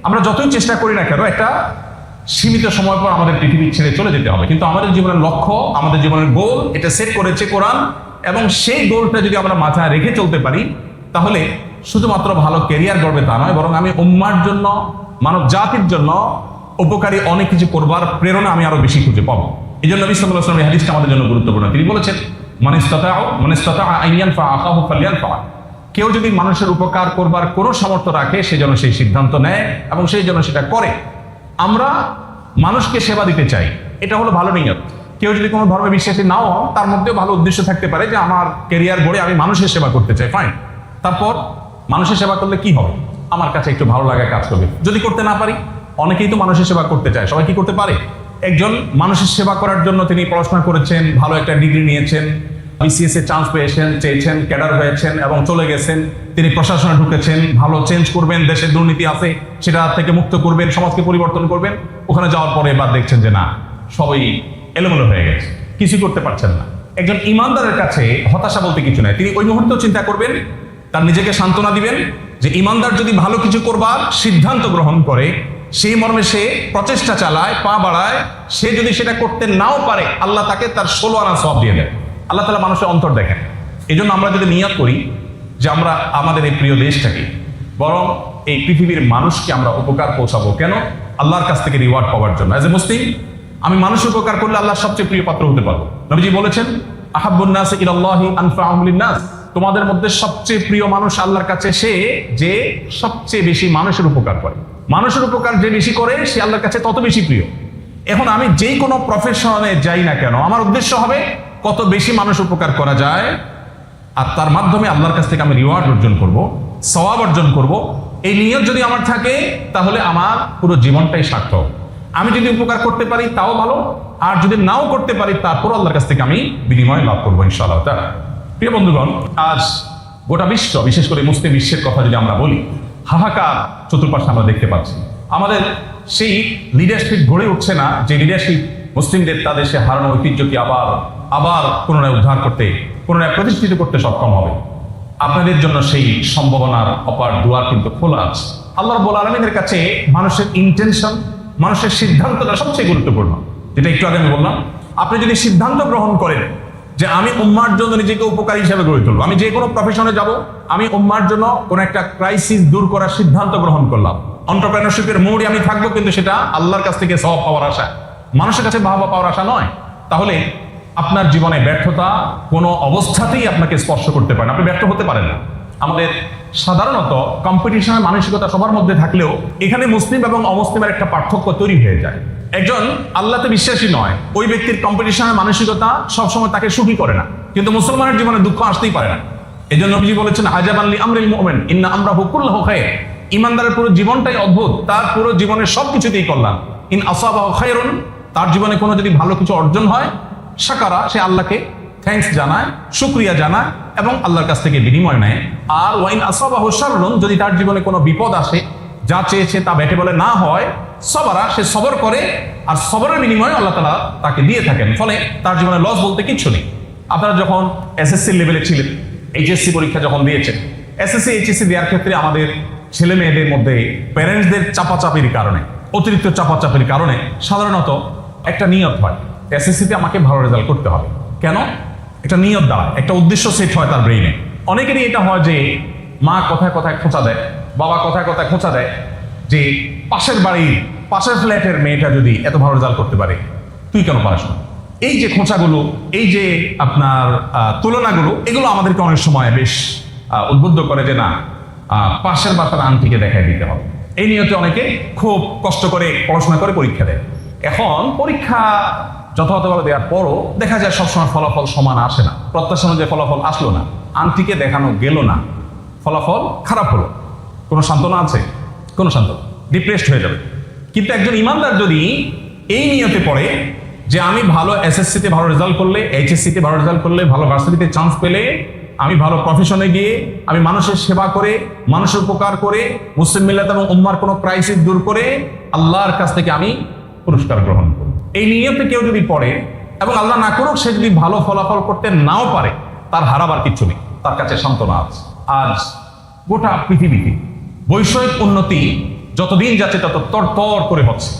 আমরা যতই চেষ্টা করি না কেন, একটা সীমিত সময় পর আমাদের পৃথিবী ছেড়ে চলে যেতে হবে, কিন্তু আমাদের জীবনের লক্ষ্য, আমাদের জীবনের গোল, এটা সেট করেছে কোরআন। এবং সেই গোলটা যদি আমরা মাথায় রেখে চলতে পারি, তাহলে শুধুমাত্র ভালো ক্যারিয়ার গড়বে তা নয়, বরং আমি উম্মার জন্য, মানব জাতির জন্য উপকারী অনেক কিছু করবার প্রেরণা আমি আরো বেশি খুঁজে পাবো। এই জন্য নবী সাল্লাল্লাহু আলাইহি ওয়াসাল্লাম এই হাদিসটা আমাদের জন্য গুরুত্বপূর্ণ। তিনি বলেছেন, মান ইসতাতাআ আন ইয়ানফা আখাহু ফালইয়ানফা। কেউ যদি মানুষের উপকার করবার কোনো সামর্থ্য রাখে, সে যেন সেই সিদ্ধান্ত নেয় এবং সেই জন্য সেটা করে। আমরা মানুষকে সেবা দিতে চাই, এটা হলো ভালো নিয়ত। কেউ যদি কোনো ধর্মে বিশ্বাসী নাও হন, তার মধ্যেও ভালো উদ্দেশ্য থাকতে পারে যে আমার ক্যারিয়ার গড়ে আমি মানুষের সেবা করতে চাই, ফাইন। তারপর মানুষের সেবা করলে কি হবে? আমার কাছে একটু ভালো লাগা কাজ করবে। যদি করতে না পারি, অনেকেই তো মানুষের সেবা করতে চায়, সবাই কি করতে পারে? একজন মানুষের সেবা করার জন্য তিনি পড়াশোনা করেছেন, ভালো একটা ডিগ্রি নিয়েছেন, বিসিএস এ চান্স চেয়েছেন, ক্যাডার হয়েছেন এবং চলে গেছেন। তিনি প্রশাসনে ঢুকেছেন, ভালো চেঞ্জ করবেন, দেশের দুর্নীতি আছে সেটা থেকে মুক্ত করবেন, সমাজকে পরিবর্তন করবেন। ওখানে যাওয়ার পরে এবার দেখছেন যে না, সবই এলোমেলো হয়ে গেছে, কিছু করতে পারছেন না। একজন ইমানদারের কাছে হতাশা বলতে কিছু নাই। তিনি ওই মুহূর্তেও চিন্তা করবেন, তার নিজেকে সান্ত্বনা দিবেন যে ইমানদার যদি ভালো কিছু করবার সিদ্ধান্ত গ্রহণ করে, সেই মর্মে সে প্রচেষ্টা চালায়, পা বাড়ায়, সে যদি সেটা করতে নাও পারে, আল্লাহ তাকে তার 16 আনা সওয়াব দিয়ে দেয়। আল্লাহ তাআলা মানুষের অন্তর দেখেন। এই জন্য আমরা যদি নিয়ত করি যে আমরা আমাদের এই প্রিয় দেশটাকে, বরং এই পৃথিবীর মানুষকে আমরা উপকার পৌঁছাবো, কেন? আল্লাহর কাছ থেকে রিওয়ার্ড পাওয়ার জন্য। অ্যাজ এ মুসলিম আমি মানুষের উপকার করলে আল্লাহর সবচেয়ে প্রিয় পাত্র হতে পারবো। নবীজি বলেছেন, আহাব্বুন নাস ইলাল্লাহি আনফাউহুম লিন-নাস। তোমাদের মধ্যে সবচেয়ে প্রিয় মানুষ আল্লাহর কাছে সে যে সবচেয়ে বেশি মানুষের উপকার করে। মানুষের উপকার যে বেশি করে, সে আল্লাহর কাছে তত বেশি প্রিয়। এখন আমি যেই কোনো প্রফেশনে যাই না কেন, আমার উদ্দেশ্য হবে কত বেশি মানুষ উপকার করা যায়, আর তার মাধ্যমে আল্লাহর কাছ থেকে আমি রিওয়ার্ড অর্জন করব, সওয়াব অর্জন করব। এই নিয়ত যদি আমার থাকে, তাহলে আমার পুরো জীবনটাই সার্থক। আমি যদি উপকার করতে পারি তাও ভালো, আর যদি নাও করতে পারি তারপর আল্লাহর কাছ থেকে আমি বিনিময় লাভ করবো ইনশাআল্লাহ তাআলা। প্রিয় বন্ধুগণ, আজ গোটা বিশ্ব, বিশেষ করে মুসলিম বিশ্বের কথা যদি আমরা বলি, হাহাকার চতুর্পাশে আমরা দেখতে পাচ্ছি। আমাদের সেই লিডারশিপ গড়ে উঠছে না, যে লিডারশিপ মুসলিমদের তাদের সে হারানো ঐতিহ্যকে আবার পুনরায় উদ্ধার করতে, পুনরায় প্রতিষ্ঠিত করতে সক্ষম হবে। আপনাদের জন্য সেই সম্ভাবনার অপার দুয়ার কিন্তু খোলা আছে। আল্লাহ রাব্বুল আলামিনের কাছে মানুষের ইন্টেনশন, মানুষের সিদ্ধান্তটা সবচেয়ে গুরুত্বপূর্ণ। যেটা একটু আগে আমি বললাম, আপনি যদি সিদ্ধান্ত গ্রহণ করেন যে আমি উম্মার জন্য নিজেকে উপকারী হিসেবে গড়ে তুলবো, আমি যে কোনো প্রফেশনে যাব, আমি উম্মার জন্য কোনো একটা ক্রাইসিস দূর করার সিদ্ধান্ত গ্রহণ করলাম, এন্টারপ্রেনারশিপের মোড়ে আমি থাকবো, কিন্তু সেটা আল্লাহর কাছ থেকে সওয়াব পাওয়ার আশা, মানুষের কাছে বাহবা পাওয়ার আশা নয়, তাহলে আপনার জীবনে ব্যর্থতা কোনো অবস্থাতেই আপনাকে স্পর্শ করতে পারে না, আপনি ব্যর্থ হতে পারেন না। আমাদের সাধারণত কম্পিটিশনের মানসিকতা সবার মধ্যে থাকলেও এখানে মুসলিম এবং অমুসলিমের একটা পার্থক্য তৈরি হয়ে যায়। একজন আল্লাহতে বিশ্বাসী নয়, ওই ব্যক্তির কম্পিটিশনের মানসিকতা সবসময় তাকে সুখী করে না, কিন্তু মুসলমানের জীবনে দুঃখ আসতেই পারে না। এই জন্য নবীজি বলেছেন, আজাবান লি আমরিল মুমিন ইন্না আমরাহু কুল্লুহু খায়র। ইমানদারের পুরো জীবনটাই অদ্ভুত, তার পুরো জীবনের সবকিছুতেই কল্যাণ। ইন আসাবাহু খায়রুন, তার জীবনে কোনো যদি ভালো কিছু অর্জন হয়, শাকারা, সে আল্লাহকে থ্যাঙ্কস জানায়, শুকরিয়া জানায় এবং আল্লাহর কাছ থেকে বিনিময় নেয়। আর ওয়াইন আসাবাহু শাররুন, যদি তার জীবনে কোনো বিপদ আসে, যা চেয়েছে তা বেটে বলে না হয়, সবরা, সে সবর করে, আর সবরের বিনিময়ে আল্লাহ তাআলা তাকে দিয়ে থাকেন, ফলে তার জীবনে লস বলতে কিচ্ছু নেই। আপনারা যখন এসএসসি লেভেলে ছিলেন, এইচএসসি পরীক্ষা যখন দিয়েছেন, এসএসসি এইচএসসি দেওয়ার ক্ষেত্রে আমাদের ছেলে মেয়েদের মধ্যে প্যারেন্টসদের চাপাচাপির কারণে, অতিরিক্ত চাপাচাপির কারণে সাধারণত একটা নিয়ত হয়, এসএসসিতে আমাকে ভালো রেজাল্ট করতে হবে। কেন? একটা নিয়ত দাঁড়ায়, একটা উদ্দেশ্য সেট হয় তার ব্রেইনে। অনেকেরই এটা হয় যে মা কথায় কথায় খোঁচা দেয়, বাবা কথায় কথায় খোঁচা দেয় যে পাশের বাড়ির, পাশের ফ্ল্যাটের মেয়েটা যদি এত ভালো রেজাল্ট করতে পারে, তুই কেন পারিস না? এই যে খোঁচাগুলো, এই যে আপনার তুলনাগুলো, এগুলো আমাদেরকে অনেক সময় বেশ উদ্বুদ্ধ করে যে না, পাশের বাসার আন্টিকে দেখাই দিতে হবে। এই নিয়তে অনেকে খুব কষ্ট করে পড়াশোনা করে পরীক্ষা দেয়। এখন পরীক্ষা যথাযথভাবে দেওয়ার পরও দেখা যায় সবসময় ফলাফল সমান আসে না, প্রত্যাশা অনুযায়ী ফলাফল আসলো না, আন্টিকে দেখানো গেল না, ফলাফল খারাপ হলো। কোনো সান্ত্বনা আছে? কোনো সান্ত্বনা, ডিপ্রেসড হয়ে যাবে। কিন্তু একজন ইমানদার যদি এই নিয়তে পড়ে যে আমি ভালো এসএসসিতে ভালো রেজাল্ট করলে, এইচএসসিতে ভালো রেজাল্ট করলে, ভালো ভার্সিটিতে চান্স পেলে, আমি ভালো প্রফেশনে গিয়ে আমি মানুষের সেবা করে, মানুষের উপকার করে, মুসলিম মিল্লাত এবং উম্মার কোনো ক্রাইসিস দূর করে আল্লাহর কাছ থেকে আমি পুরস্কার গ্রহণ করব, এই নিয়তে কেউ যদি পড়ে, এবং আল্লাহ না করুক সে যদি ভালো ফলাফল করতে নাও পারে, তার হারাবার কিচ্ছু নেই, তার কাছে সান্ত্বনা আছে। আজ গোটা পৃথিবীতে বৈষয়িক উন্নতি যতদিন যাচ্ছে তত তরতর করে হচ্ছে।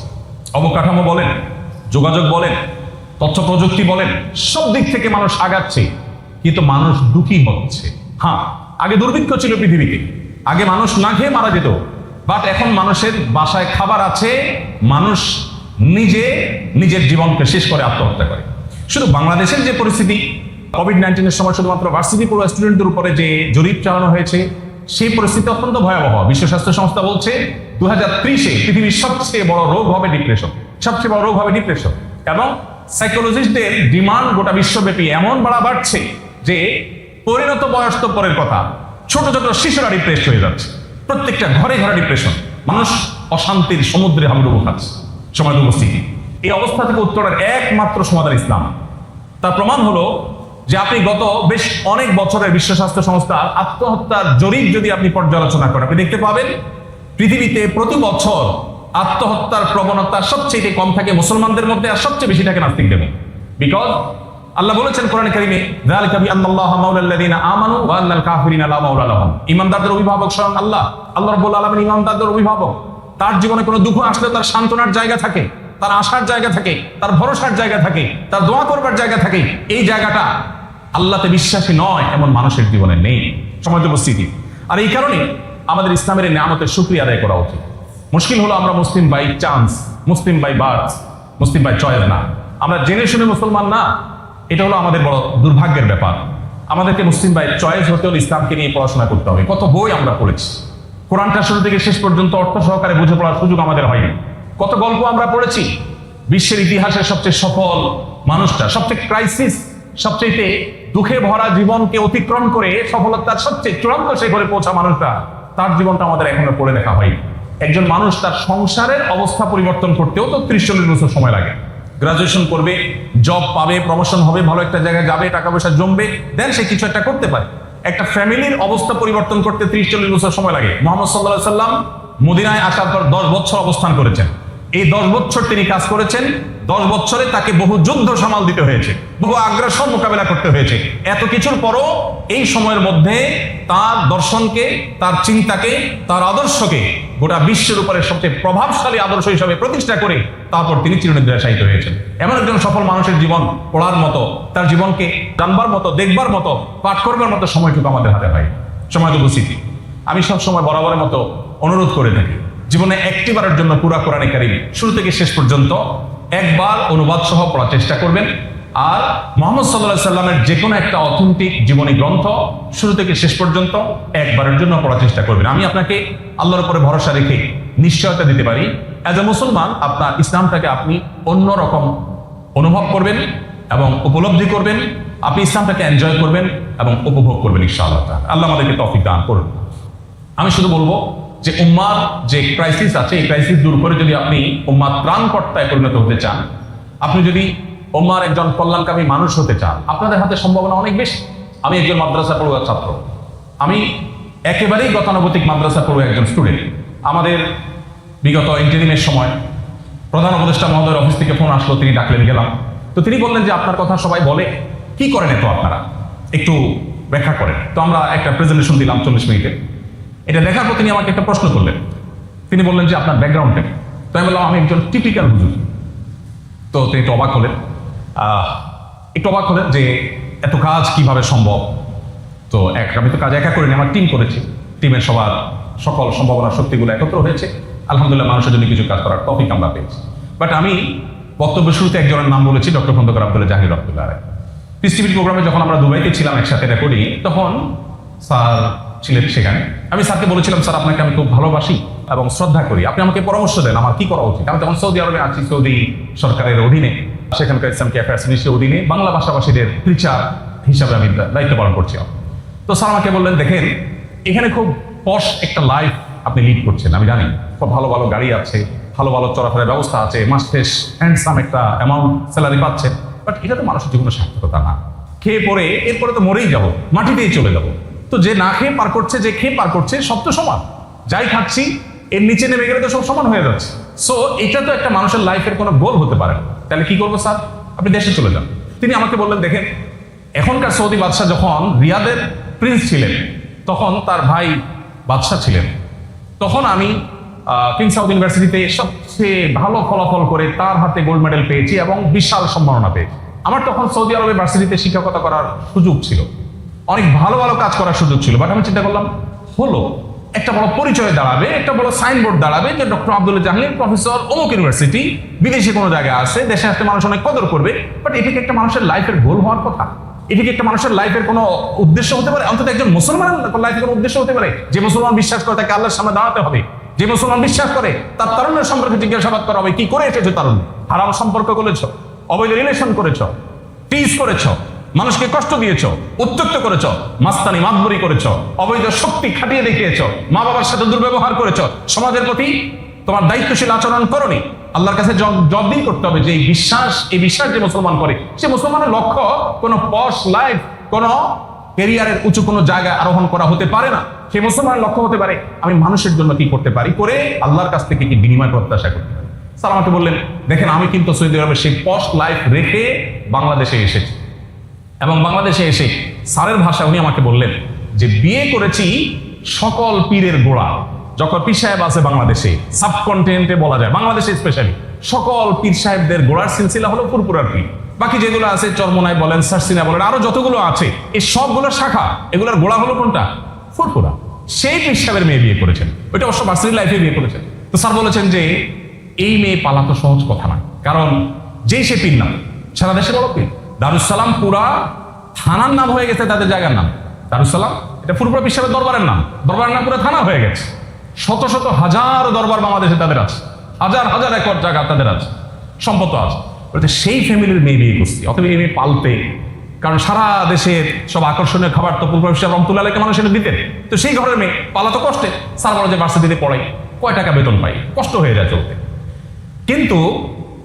অবকাঠামো বলেন, যোগাযোগ বলেন, তথ্য প্রযুক্তি বলেন, সব দিক থেকে মানুষ আগাচ্ছে, কিন্তু মানুষ দুঃখী হচ্ছে। হ্যাঁ, আগে দুর্ভিক্ষ ছিল পৃথিবীতে, আগে মানুষ না খেয়ে মারা যেত, বাট এখন মানুষের বাসায় খাবার আছে, মানুষ নিজের জীবনকে শেষ করে আত্মহত্যা করে। শুধু বাংলাদেশের যে পরিস্থিতি, কোভিড-19 সময় শুধুমাত্র ভার্সিটি পড়ুয়া স্টুডেন্টদের উপরে যে জরিপ চালানো হয়েছে, সেই পরিস্থিতি অত্যন্ত ভয়াবহ। বিশ্ব স্বাস্থ্য সংস্থা বলছে 2030-এ পৃথিবীর সবচেয়ে বড় রোগ হবে ডিপ্রেশন, সবচেয়ে বড় রোগ হবে ডিপ্রেশন। এবং সাইকোলজিস্টদের ডিমান্ড গোটা বিশ্বব্যাপী এমন বাড়ছে যে পরিণত বয়স তো পরের কথা, ছোট ছোট শিশুরা ডিপ্রেসড হয়ে যাচ্ছে, প্রত্যেকটা ঘরে ঘরে ডিপ্রেশন, মানুষ অশান্তির সমুদ্রে হাবুডুবু খাচ্ছে। সময় উপস্থিতি, এই অবস্থা থেকে উত্তরের একমাত্র সমাধান ইসলাম। তার প্রমাণ হলো যে আপনি গত বেশ অনেক বছরের বিশ্ব স্বাস্থ্য সংস্থার আত্মহত্যার জরিপ যদি আপনি পর্যালোচনা করেন, আপনি দেখতে পাবেন পৃথিবীতে প্রতি বছর আত্মহত্যার প্রবণতা সবচেয়ে কম থাকে মুসলমানদের মধ্যে, আর সবচেয়ে বেশি থাকে নাস্তিকদের মধ্যে। বিকজ আল্লাহ বলেছেন কোরআনে কারিমে, যালিকা বিআন্নাল্লাহা মাওলাল্লাযিনা আমানু ওয়া আন্নাল কাফিরিনা লা মাওলা লাহুম। ঈমানদারদের অভিভাবক স্বয়ং আল্লাহ। আল্লাহ রাব্বুল আলামিন ঈমানদারদের অভিভাবক। তার জীবনে কোনো দুঃখ আসলে তার সান্ত্বনার জায়গা থাকে, তার আশার জায়গা থাকে, তার ভরসার জায়গা থাকে, তার দোয়া করবার জায়গা থাকে। এই জায়গাটা আল্লাহতে বিশ্বাসী নয় এমন মানুষের জীবনে নেই। সময় উপস্থিতি। আর এই কারণে আমাদের ইসলামের নিয়ামতের শুকরিয়া আদায় করা উচিত। মুশকিল হলো আমরা Muslim by chance, Muslim by birth, Muslim by choice না, আমরা জেনে শুনে মুসলমান না। এটা হলো আমাদের বড় দুর্ভাগ্যের ব্যাপার। আমাদেরকে মুসলিম বাই চয়েস হতে হলে ইসলামকে নিয়ে পড়াশোনা করতে হবে। কত বই আমরা পড়েছি, কোরআনটা শুরু থেকে শেষ পর্যন্ত অর্থ সহকারে বুঝে পড়ার সুযোগ আমাদের হয়নি। কত গল্প আমরা পড়েছি, বিশ্বের ইতিহাসের সবচেয়ে সফল মানুষটা, সবচেয়ে ক্রাইসিস, সবচেয়ে দুঃখে ভরা জীবনকে অতিক্রম করে সফলতার সবচেয়ে চূড়ান্ত শিখরে পৌঁছা মানুষটা, তার জীবনটা আমাদের এখনো পড়ে দেখা হয়নি। একজন মানুষ তার সংসারের অবস্থা পরিবর্তন করতেও তো 30-40 বছর সময় লাগে। গ্রাজুয়েশন করবে, জব পাবে, প্রমোশন হবে, ভালো একটা জায়গায় যাবে, টাকা পয়সা জমবে, দেন সে কিছু একটা করতে পারে। একটা ফ্যামিলির অবস্থা পরিবর্তন করতে 30-40 বছর সময় লাগে। মুহাম্মদ সাল্লাল্লাহু আলাইহি সাল্লাম মদিনায় আসার পর 10 বছর অবস্থান করেছেন। এই 10 বছর তিনি কাজ করেছেন। 10 বছরে তাকে বহু যুদ্ধ সামাল দিতে হয়েছে, বহু আগ্রাসন মোকাবেলা করতে হয়েছে। এত কিছুর পরও এই সময়ের মধ্যে তার দর্শনকে, তার চিন্তাকে, তার আদর্শকে গোটা বিশ্বের উপরে সবচেয়ে প্রভাবশালী আদর্শ হিসাবে প্রতিষ্ঠা করে তারপর তিনি চিরনিদ্রায় শায়িত হয়েছেন। এমন একজন সফল মানুষের জীবন পড়ার মতো, তার জীবনকে জানবার মতো, দেখবার মতো, পাঠ করবার মতো সময়টুকু আমাদের হাতে হয়। সময়টুকু স্মৃতি। আমি সবসময় বরাবরের মতো অনুরোধ করে থাকি, জীবনে একটিবারের জন্য পুরা কোরআনে কারীম শুরু থেকে শেষ পর্যন্ত একবার অনুবাদ সহ পড়ার চেষ্টা করবেন। আর মুহাম্মদ সাল্লাল্লাহু আলাইহি সাল্লামের যে কোনো একটা অথেন্টিক জীবনী গ্রন্থ শুরু থেকে শেষ পর্যন্ত একবারের জন্য পড়ার চেষ্টা করবেন। আমি আপনাকে আল্লাহর উপরে ভরসা রেখে নিশ্চয়তা দিতে পারি, অ্যাজ এ মুসলমান আপনার ইসলামটাকে আপনি অন্যরকম অনুভব করবেন এবং উপলব্ধি করবেন। আপনি ইসলামটাকে এনজয় করবেন এবং উপভোগ করবেন ইনশাআল্লাহ। আল্লাহ আমাদেরকে তৌফিক দান করুন। আমি শুধু বলবো যে উম্মার যে ক্রাইসিস আছে, এই ক্রাইসিস দূর করে যদি আপনি উম্মার ত্রাণকর্তায় পরিণত হতে চান, আপনি যদি উম্মার একজন কল্যাণকামী মানুষ হতে চান, আপনাদের হাতে সম্ভাবনা অনেক বেশি। আমি একজন মাদ্রাসা পড়ুয়া ছাত্র, আমি একেবারেই গতানুগতিক মাদ্রাসা পড়ুয়া একজন স্টুডেন্ট। আমাদের বিগত ইন্টারিমের সময় প্রধান উপদেষ্টা মহোদয়ের অফিস থেকে ফোন আসলো, তিনি ডাকলেন, গেলাম। তো তিনি বললেন যে আপনার কথা সবাই বলে, কি করেন এত আপনারা, একটু ব্যাখ্যা করেন। তো আমরা একটা প্রেজেন্টেশন দিলাম 40 মিনিটে। এটা দেখার পর তিনি আমাকে একটা প্রশ্ন করলেন। তিনি বললেন যে আপনার ব্যাকগ্রাউন্ডটা। তো আমি বললাম আমি একজন টিপিক্যাল হুজুর। তো তিনি একটু অবাক হলেন, যে এত কাজ কিভাবে সম্ভব। তো আমি তো কাজ একা করিনি, আমার টিম করেছি। টিমের সবার সকল সম্ভাবনা শক্তিগুলো একত্র হয়েছে। আলহামদুলিল্লাহ মানুষের জন্য কিছু কাজ করার তৌফিক আমরা পেয়েছি। বাট আমি বক্তব্য শুরুতে একজনের নাম বলেছি, ডক্টর খন্দকার আব্দুল্লাহ জাহির রহমাতুল্লাহ আলাইহি। পিস টিভির প্রোগ্রামে যখন আমরা দুবাইতে ছিলাম একসাথে রেকর্ডিং, তখন স্যার ছিলেন সেখানে। আমি স্যারকে বলেছিলাম, স্যার আপনাকে আমি খুব ভালোবাসি এবং শ্রদ্ধা করি, আপনি আমাকে পরামর্শ দেন আমার কি করা উচিত। আমি তখন সৌদি আরবে আছি, সৌদি সরকারের অধীনে, সেখানকার ইসলামিক অ্যাফেয়ার্স মিনিস্ট্রির অধীনে বাংলা ভাষাভাষীদের প্রিচার হিসাবে আমি দায়িত্ব পালন করছিলাম। তো স্যার আমাকে বললেন, দেখেন এখানে খুব পশ একটা লাইফ আপনি লিড করছেন, আমি জানি খুব ভালো ভালো গাড়ি আছে, ভালো ভালো চলাফেরার ব্যবস্থা আছে, মাস শেষ হ্যান্ডসাম একটা অ্যামাউন্ট স্যালারি পাচ্ছেন। বাট এটা তো মানুষের জীবনে সার্থকতা না। খেয়ে পরে এরপরে তো মরেই যাবো, মাটিতেই চলে যাবো। তো যে না খেয়ে পার করছে, যে খেয়ে পার করছে, সব তো সমান। যাই খাচ্ছি এর নিচে নেমে গেলে তো সব সমান হয়ে যাচ্ছে। সো এটা তো একটা মানুষের লাইফের কোনো গোল হতে পারে না। তাহলে কি করবো স্যার? আপনি দেশে চলে যান। তিনি আমাকে বললেন, দেখেন এখনকার সৌদি বাদশাহ যখন রিয়াদের প্রিন্স ছিলেন, তখন তার ভাই বাদশাহ ছিলেন। তখন আমি কিং সাউথ ইউনিভার্সিটিতে সবচেয়ে ভালো ফলাফল করে তার হাতে গোল্ড মেডেল পেয়েছি এবং বিশাল সম্মাননা পেয়েছি। আমার তখন সৌদি আরবে ভার্সিটিতে শিক্ষকতা করার সুযোগ ছিল, অনেক ভালো ভালো কাজ করার সুযোগ ছিল। বাট আমি চিন্তা করলাম, হলো একটা বড় পরিচয় দাঁড়াবে, একটা বড় সাইনবোর্ড দাঁড়াবে যে ডক্টর আব্দুল্লাহ জাহির প্রফেসর অমুক ইউনিভার্সিটি, বিদেশে কোনো জায়গায় আছে, দেশে আসতে মানুষ অনেক কদর করবে। বাট এটি কি একটা মানুষের লাইফের গোল হওয়ার কথা? এটি কি একটা মানুষের লাইফের কোনো উদ্দেশ্য হতে পারে? অন্তত একজন মুসলমানের লাইফের কোনো উদ্দেশ্য হতে পারে? যে মুসলমান বিশ্বাস করে তাকে আল্লাহর সামনে দাঁড়াতে হবে, যে মুসলমান বিশ্বাস করে তার তারুণ্যের সম্পর্কে জিজ্ঞাসাবাদ করা হবে, কি করে এসেছে তারুণ্য? হারাম সম্পর্ক করেছ, অবৈধ রিলেশন করেছ, টিজ করেছ, মানুষকে কষ্ট দিয়েছ, উত্ত্যক্ত করেছ, মাস্তানি মাতবরি করেছ, অবৈধ শক্তি খাটিয়ে দেখিয়েছ, মা বাবার সাথে দুর্ব্যবহার করেছ, সমাজের প্রতি তোমার দায়িত্বশীল আচরণ করনি। আল্লাহর কাছে জবাবদিহি করতে হবে যে এই বিশ্বাস যে মুসলমান করে, সে মুসলমানের লক্ষ্য কোনো পশ লাইফ, কোনো ক্যারিয়ারের উঁচু কোনো জায়গায় আরোহণ করা হতে পারে না। সে মুসলমানের লক্ষ্য হতে পারে আমি মানুষের জন্য কি করতে পারি, করে আল্লাহর কাছ থেকে কি বিনিময় প্রত্যাশা করতে পারি। স্যার আমাকে বললেন, দেখেন আমি কিন্তু সৌদি আরবে সেই পশ লাইফ রেখে বাংলাদেশে এসেছি, এবং বাংলাদেশে এসে স্যারের ভাষা উনি আমাকে বললেন যে বিয়ে করেছি সকল পীরের গোড়া। যখন পীর সাহেব আছে বাংলাদেশে, সাবকন্টিনেন্টে বলা যায়, বাংলাদেশে স্পেশালি সকল পীর সাহেবদের গোড়ার সিলসিলা হলো ফুরফুরার পীর। বাকি যেগুলো আছে চরমোনাই বলেন, সারসিনা বলেন, আরো যতগুলো আছে এই সবগুলোর শাখা, এগুলোর গোড়া হলো কোনটা? ফুরফুরা। সেই পীর সাহেবের মেয়ে বিয়ে করেছেন, ওইটা অবশ্য ভার্সিটি লাইফে বিয়ে করেছেন। তো স্যার বলেছেন যে এই মেয়ে পালা তো সহজ কথা না, কারণ যেই সে পীর নাম, সারা দেশে বড় পীর। দারুসালাম পুরা থানার নাম হয়ে গেছে তাদের জায়গার নাম। দারুসালাম এটা ফুরফুরা পীর সাহেবের দরবারের নাম, দরবারের নাম পুরো থানা হয়ে গেছে। শত শত হাজার দরবার বাংলাদেশে তাদের আছে, হাজার হাজার একর জায়গা তাদের আছে, সম্পদ আছে। সেই ফ্যামিলির মেয়ে বিয়ে করছি, অথবা এই মেয়ে পালতে, কারণ সারা দেশের সব আকর্ষণীয় খাবার তো ফুরফুরা পীর সাহেব রহমাতুল্লাহ আলাইহি মানুষ এনে দিতেন। তো সেই ঘরের মেয়ে পালা তো কষ্টে। স্যার বলে যে ভার্সিটিতে পড়াই, কয় টাকা বেতন পাই, কষ্ট হয়ে যায় চলতে। কিন্তু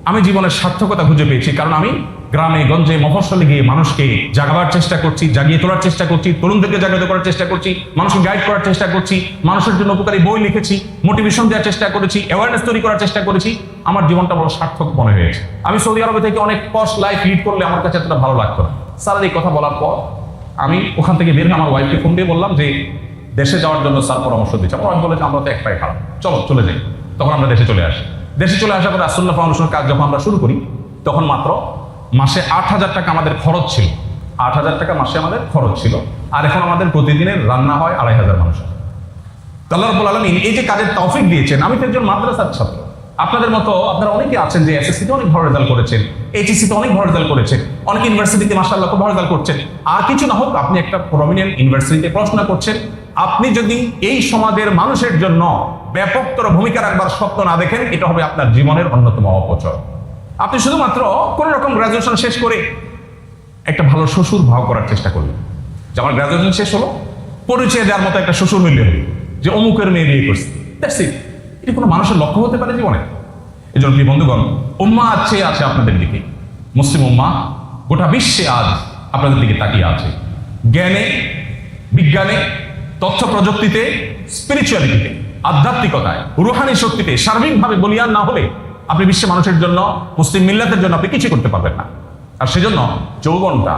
আমি জীবনের সার্থকতা খুঁজে পেয়েছি, কারণ আমি গ্রামে গঞ্জে মফস্বলে গিয়ে মানুষকে জাগাবার চেষ্টা করছি, জাগিয়ে তোলার চেষ্টা করছি, তরুণদেরকে জাগ্রত করার চেষ্টা করছি, মানুষকে গাইড করার চেষ্টা করছি, মানুষের জন্য উপকারী বই লিখেছি, মোটিভেশন দেওয়ার চেষ্টা করেছি, অ্যাওয়ারনেস তৈরি করার চেষ্টা করেছি। আমার জীবনটা বড় সার্থক মনে হয়েছে। আমি সৌদি আরবে থেকে অনেক পশ লাইফ লিড করলে আমার কাছে এতটা ভালো লাগতো না। স্যার এই কথা বলার পর আমি ওখান থেকে বের হয়ে আমার ওয়াইফকে ফোন দিয়ে বললাম যে দেশে যাওয়ার জন্য স্যার পরামর্শ দিচ্ছে। আমার ওয়াইফ বলেছে আমরা তো এক পায়ে খারাপ, চলো চলে যাই। তখন আমরা দেশে চলে আসি। দেশে চলে আসার পর আসুন্নাহ ফাউন্ডেশনের কাজ যখন আমরা শুরু করি, তখন মাত্র মাসে 8,000 টাকা আমাদের খরচ ছিল। 8,000 টাকা মাসে আমাদের খরচ ছিল। আর এখন আমাদের প্রতিদিনের রান্না হয় 2,500 মানুষের। আল্লাহ রাব্বুল আলামিন এই যে কাজের তৌফিক দিয়েছেন। আমি তো একজন মাদ্রাসার ছাত্র, আপনাদের মতো আপনারা অনেকে আছেন যে এসএসসিতে অনেক ভালো রেজাল্ট করেছেন, এইচএসসিতে অনেক ভালো রেজাল্ট করেছেন, অনেক ইউনিভার্সিটিতে মাশাআল্লাহ খুব ভালো রেজাল্ট করছেন। আর কিছু না হোক, আপনি একটা প্রমিনেন্ট ইউনিভার্সিটিতে পড়াশোনা করছেন। আপনি যদি এই সমাজের মানুষের জন্য ব্যাপকতর ভূমিকা রাখবার স্বপ্ন না দেখেন, এটা হবে আপনার জীবনের অন্যতম অপচয়। আপনি শুধুমাত্র কোন রকম গ্রাজুয়েশন শেষ করে একটা ভালো শ্বশুর ভাও করার চেষ্টা করলেন, যে আমার গ্রাজুয়েশন শেষ হলো, পরিচয় দেওয়ার মতো একটা শ্বশুর মিললে হলো, যে অমুকের মেয়ে বিয়ে করছে, দ্যাটস ইট। এটি কোনো মানুষের লক্ষ্য হতে পারে জীবনে? এই জন্য প্রিয় বন্ধুগণ, উম্মাহ আজ চেয়ে আছে আপনাদের দিকে। মুসলিম উম্মাহ গোটা বিশ্বে আজ আপনাদের দিকে তাকিয়ে আছে। জ্ঞানে, বিজ্ঞানে, তথ্য প্রযুক্তিতে, স্পিরিচুয়ালিটিতে, আধ্যাত্মিকতায়, রুহানি শক্তিতে সার্বিকভাবে বলিয়ান না হলে আপনি বিশ্বের মানুষের জন্য, মুসলিম মিল্লাতের জন্য আপনি কিছু করতে পারবেন না। আর সেজন্য যৌবনটা,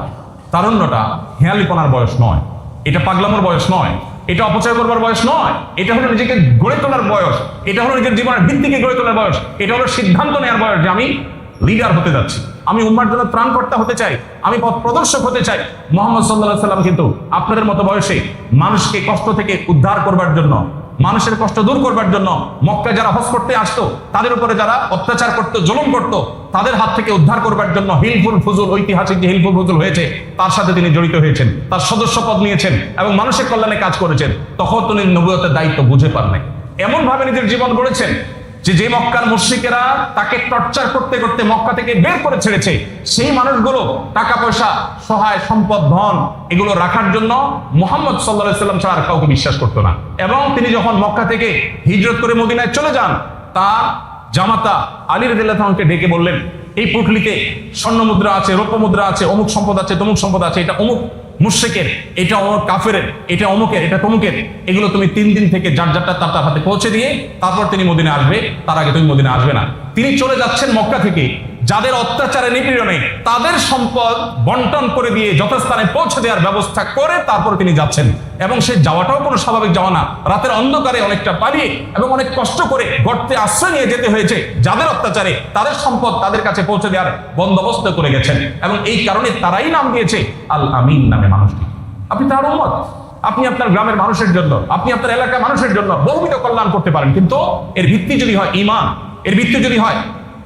তারুণ্যটা হেয়ালিপনার বয়স নয়, এটা পাগলামোর বয়স নয়, এটা অপচয় করবার বয়স নয়, এটা হলো নিজেকে গড়ে তোলার বয়স, এটা হলো নিজের জীবনের ভিত্তিকে গড়ে তোলার বয়স, এটা হলো সিদ্ধান্ত নেওয়ার বয়স যে আমি লিডার হতে যাচ্ছি, আমি উম্মার জন্য ত্রাণকর্তা হতে চাই, আমি পথ প্রদর্শক হতে চাই। মুহাম্মদ সাল্লাল্লাহু আলাইহি সাল্লাম কিন্তু আপনাদের মতো বয়সে মানুষকে কষ্ট থেকে উদ্ধার করবার জন্য, মানুষের কষ্ট দূর করবার জন্য মক্কায় যারা হজ করতে আসতো, তাদের উপরে যারা অত্যাচার করতো, জুলুম করতো, তাদের হাত থেকে উদ্ধার করবার জন্য হিলফুল ফুজুল, ঐতিহাসিক যে হিলফুল ফুজুল হয়েছে তার সাথে তিনি জড়িত হয়েছেন, তার সদস্য পদ নিয়েছেন এবং মানুষের কল্যাণে কাজ করেছেন। তখন তিনি নবুয়তের দায়িত্ব বুঝে পান নাই, এমন ভাবে নিজের জীবন গড়েছেন যে মক্কার মুশরিকেরা তাকে টর্চার করতে করতে মক্কা থেকে বের করে ছেড়েছে, সেই মানুষগুলো টাকা পয়সা, সহায় সম্পদ, ধন এগুলো রাখার জন্য মুহাম্মদ সাল্লাল্লাহু আলাইহি সাল্লাম ছাড়া আর কাউকে বিশ্বাস করতো না। এবং তিনি যখন মক্কা থেকে হিজরত করে মদিনায় চলে যান, তার জামাতা আলী রাদিয়াল্লাহু আনহুকে ডেকে বললেন, এই পুটলিতে স্বর্ণ মুদ্রা আছে, রৌপ্য মুদ্রা আছে, অমুক সম্পদ আছে, তমুক সম্পদ আছে, এটা অমুক মুশরিকের, এটা অমুক কাফেরের, এটা অমুকের, এটা তমুকের, এগুলো তুমি 3 দিন থেকে যার যারটা তার হাতে পৌঁছে দিয়ে তারপর তিনি মদিনা আসবে, তার আগে তুমি মদিনা আসবে না। তিনি চলে যাচ্ছেন মক্কা থেকে, যাদের অত্যাচারে নিপীড়নে তাদের সম্পদ বন্টন করে দিয়ে যথাস্থানে পৌঁছে দেওয়ার ব্যবস্থা করে তারপর তিনি যাচ্ছেন। এবং সে যাওয়াটাও কোনো স্বাভাবিক যাওয়া না, রাতের অন্ধকারে অনেকটা পালিয়ে এবং অনেক কষ্ট করে গর্তে আশ্রয় নিয়ে যেতে হয়েছে। যাদের অত্যাচারে তাদের সম্পদ তাদের কাছে পৌঁছে দেওয়ার বন্দোবস্ত করে গেছেন, এবং এই কারণে তারাই নাম দিয়েছে আল আমিন নামে মানুষটি। আপনি তার উম্মত, আপনি আপনার গ্রামের মানুষের জন্য, আপনি আপনার এলাকার মানুষের জন্য বহুবিধ কল্যাণ করতে পারেন, কিন্তু এর ভিত্তি যদি হয় ঈমান, এর ভিত্তি যদি হয়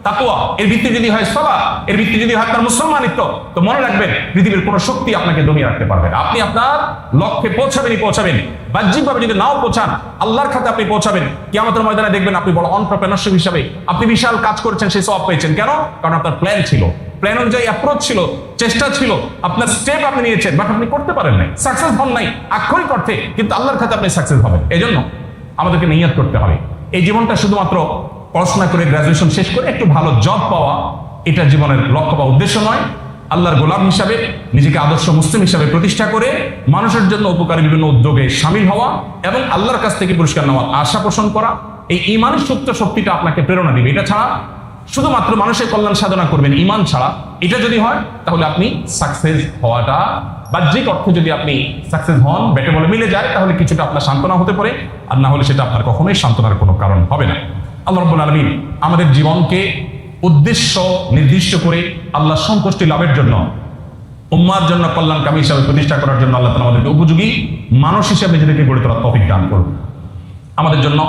তাকওয়া, এর ভিত্তি যদি হয় সালাত, এর ভিত্তি যদি হয় আপনার মুসলমানিত্ব, তো মনে রাখবেন পৃথিবীর কোনো শক্তি আপনাকে দমিয়ে রাখতে পারবে না। আপনি আপনার লক্ষ্যে পৌঁছাবেনই পৌঁছাবেন, বাহ্যিকভাবে যদি নাও পৌঁছান আল্লাহর খাতে আপনি পৌঁছাবেন। কিয়ামতের ময়দানে দেখবেন আপনি বড় এন্টারপ্রেনারশিপ হিসাবে আপনি বিশাল কাজ করেছেন, সেই সওয়াব পেয়েছেন। কেন? কারণ আপনার প্ল্যান ছিল, প্ল্যান অনুযায়ী অ্যাপ্রোচ ছিল, চেষ্টা ছিল, আপনার স্টেপ আপনি নিয়েছেন, বাট আপনি করতে পারেন নাই, সাকসেস হন নাই আক্ষরিক অর্থে, কিন্তু আল্লাহর খাতে আপনি সাকসেস হবেন। এই জন্য আমাদেরকে নিয়ত করতে হবে, এই জীবনটা শুধুমাত্র পড়াশোনা করে গ্রাজুয়েশন শেষ করে একটু ভালো জব পাওয়া এটা জীবনের লক্ষ্য বা উদ্দেশ্য নয়। আল্লাহর গোলাম হিসাবে নিজেকে আদর্শ মুসলিম হিসাবে প্রতিষ্ঠা করে মানুষের জন্য উপকারী বিভিন্ন উদ্যোগে সামিল হওয়া এবং আল্লাহর কাছ থেকে পুরস্কার নেওয়ার আশা পোষণ করা, এই ঈমানের সুপ্ত শক্তিটা আপনাকে প্রেরণা দিবে। এটা ছাড়া শুধুমাত্র মানুষের কল্যাণ সাধনা করবেন ঈমান ছাড়া, এটা যদি হয় তাহলে আপনি সাকসেস হওয়াটা, বাহ্যিক অর্থে যদি আপনি সাকসেস হন, ব্যাটে বলে মিলে যায়, তাহলে কিছুটা আপনার সান্ত্বনা হতে পারে, আর না হলে সেটা আপনার কখনোই সান্ত্বনার কোনো কারণ হবে না। আল্লাহ রাব্বুল আলামিন আমাদের জীবনকে উদ্দেশ্য নির্দিষ্ট করে আল্লাহ সন্তুষ্টি লাভের জন্য, উম্মার জন্য কল্যাণকামী হিসাবে প্রতিষ্ঠা করার জন্য আল্লাহ তাআলা আমাদেরকে উপযোগী মানুষ হিসাবে নিজেদেরকে গড়ে তোলার তৌফিক দান করুন। আমাদের জন্য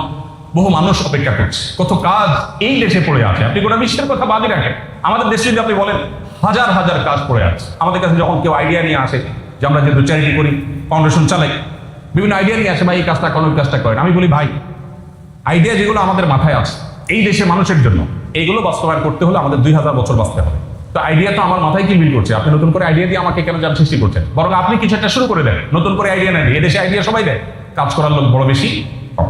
বহু মানুষ অপেক্ষা করছে, কত কাজ এই দেশে পড়ে আছে। আপনি গোটা বিশ্বের কথা বাদই রাখেন, আমাদের দেশে যদি আপনি বলেন হাজার হাজার কাজ পড়ে আছে। আমাদের কাছে যখন কেউ আইডিয়া নিয়ে আসে, যে আমরা যেহেতু চ্যারিটি করি, ফাউন্ডেশন চালাই, বিভিন্ন আইডিয়া নিয়ে আসে, ভাই এই কাজটা করেন, ওই কাজটা করেন। আমি বলি ভাই, আইডিয়া যেগুলো আমাদের মাথায় আছে এই দেশের মানুষের জন্য, এইগুলো বাস্তবায়ন করতে হলে আমাদের 2000 বছর বাঁচতে হবে। তো আইডিয়া তো আমার মাথায় কি বিল করছে, আপনি নতুন করে আইডিয়া দিয়ে আমাকে কেন জান সৃষ্টি করছেন? বরং আপনি কিছু একটা শুরু করে দেন, নতুন করে আইডিয়া নেন। এদেশে আইডিয়া সবাই দেয়, কাজ করার লোক বড় বেশি কম।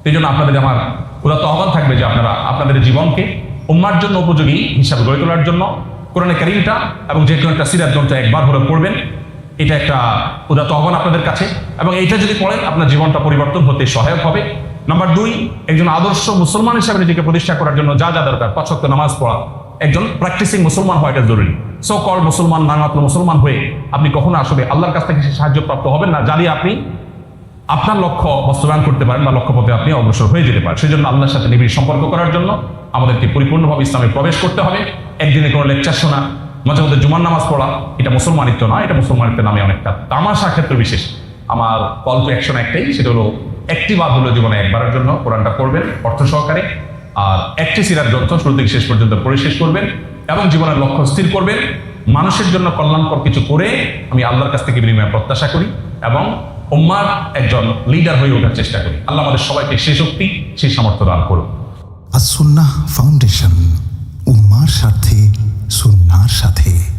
এই জন্য আপনাদের আমার উদাত্ত আহ্বান থাকবে যে আপনারা আপনাদের জীবনকে উম্মার জন্য উপযোগী হিসাবে গড়ে তোলার জন্য কোরআনে কারীমটা এবং যে কোনো একটা সিরাত গ্রন্থ একবার হলে পড়বেন। এটা একটা উদাত্ত আহ্বান আপনাদের কাছে, এবং এইটা যদি পড়েন আপনার জীবনটা পরিবর্তন হতে সহায়ক হবে। নাম্বার 2, একজন আদর্শ মুসলমান হিসাবে নিজেকে প্রতিষ্ঠা করার জন্য যা যা দরকার, 5 ওয়াক্ত নামাজ পড়া, একজন প্র্যাকটিসিং মুসলমান হওয়া এটা জরুরি। সো কল মুসলমান, নামমাত্র মুসলমান হয়ে আপনি কখনো আসলে আল্লাহর কাছ থেকে সাহায্য প্রাপ্ত হবেন না, যা দিয়ে আপনি আপনার লক্ষ্য বাস্তবায়ন করতে পারেন বা লক্ষ্যপথে আপনি অগ্রসর হয়ে যেতে পারেন। সেই জন্য আল্লাহর সাথে নিবিড় সম্পর্ক করার জন্য আমাদেরকে পরিপূর্ণভাবে ইসলামে প্রবেশ করতে হবে। একদিনে কোনো লেকচার শোনা, মাঝে মধ্যে জুমার নামাজ পড়া, এটা মুসলমানিত্ব না, এটা মুসলমানিত্বের নামে অনেকটা তামাশা ক্ষেত্র বিশেষ। আমার কল টু অ্যাকশন একটাই, সেটা হলো একটি বাদ হলো জীবনে একবারের জন্য কোরআনটা পড়বেন অর্থ সহকারে, আর একটি সিরাত গ্রন্থ শুরু থেকে শেষ পর্যন্ত পড়ে শেষ করবেন এবং জীবনের লক্ষ্য স্থির করবেন। মানুষের জন্য কল্যাণকর কিছু করে আমি আল্লাহর কাছ থেকে বিনিময় প্রত্যাশা করি এবং উম্মার একজন লিডার হয়ে ওঠার চেষ্টা করি। আল্লাহ আমাদের সবাইকে সেই শক্তি, সেই সামর্থ্য দান করুন। আস-সুন্নাহ ফাউন্ডেশন, উম্মার স্বার্থে সুন্নাহর সাথে।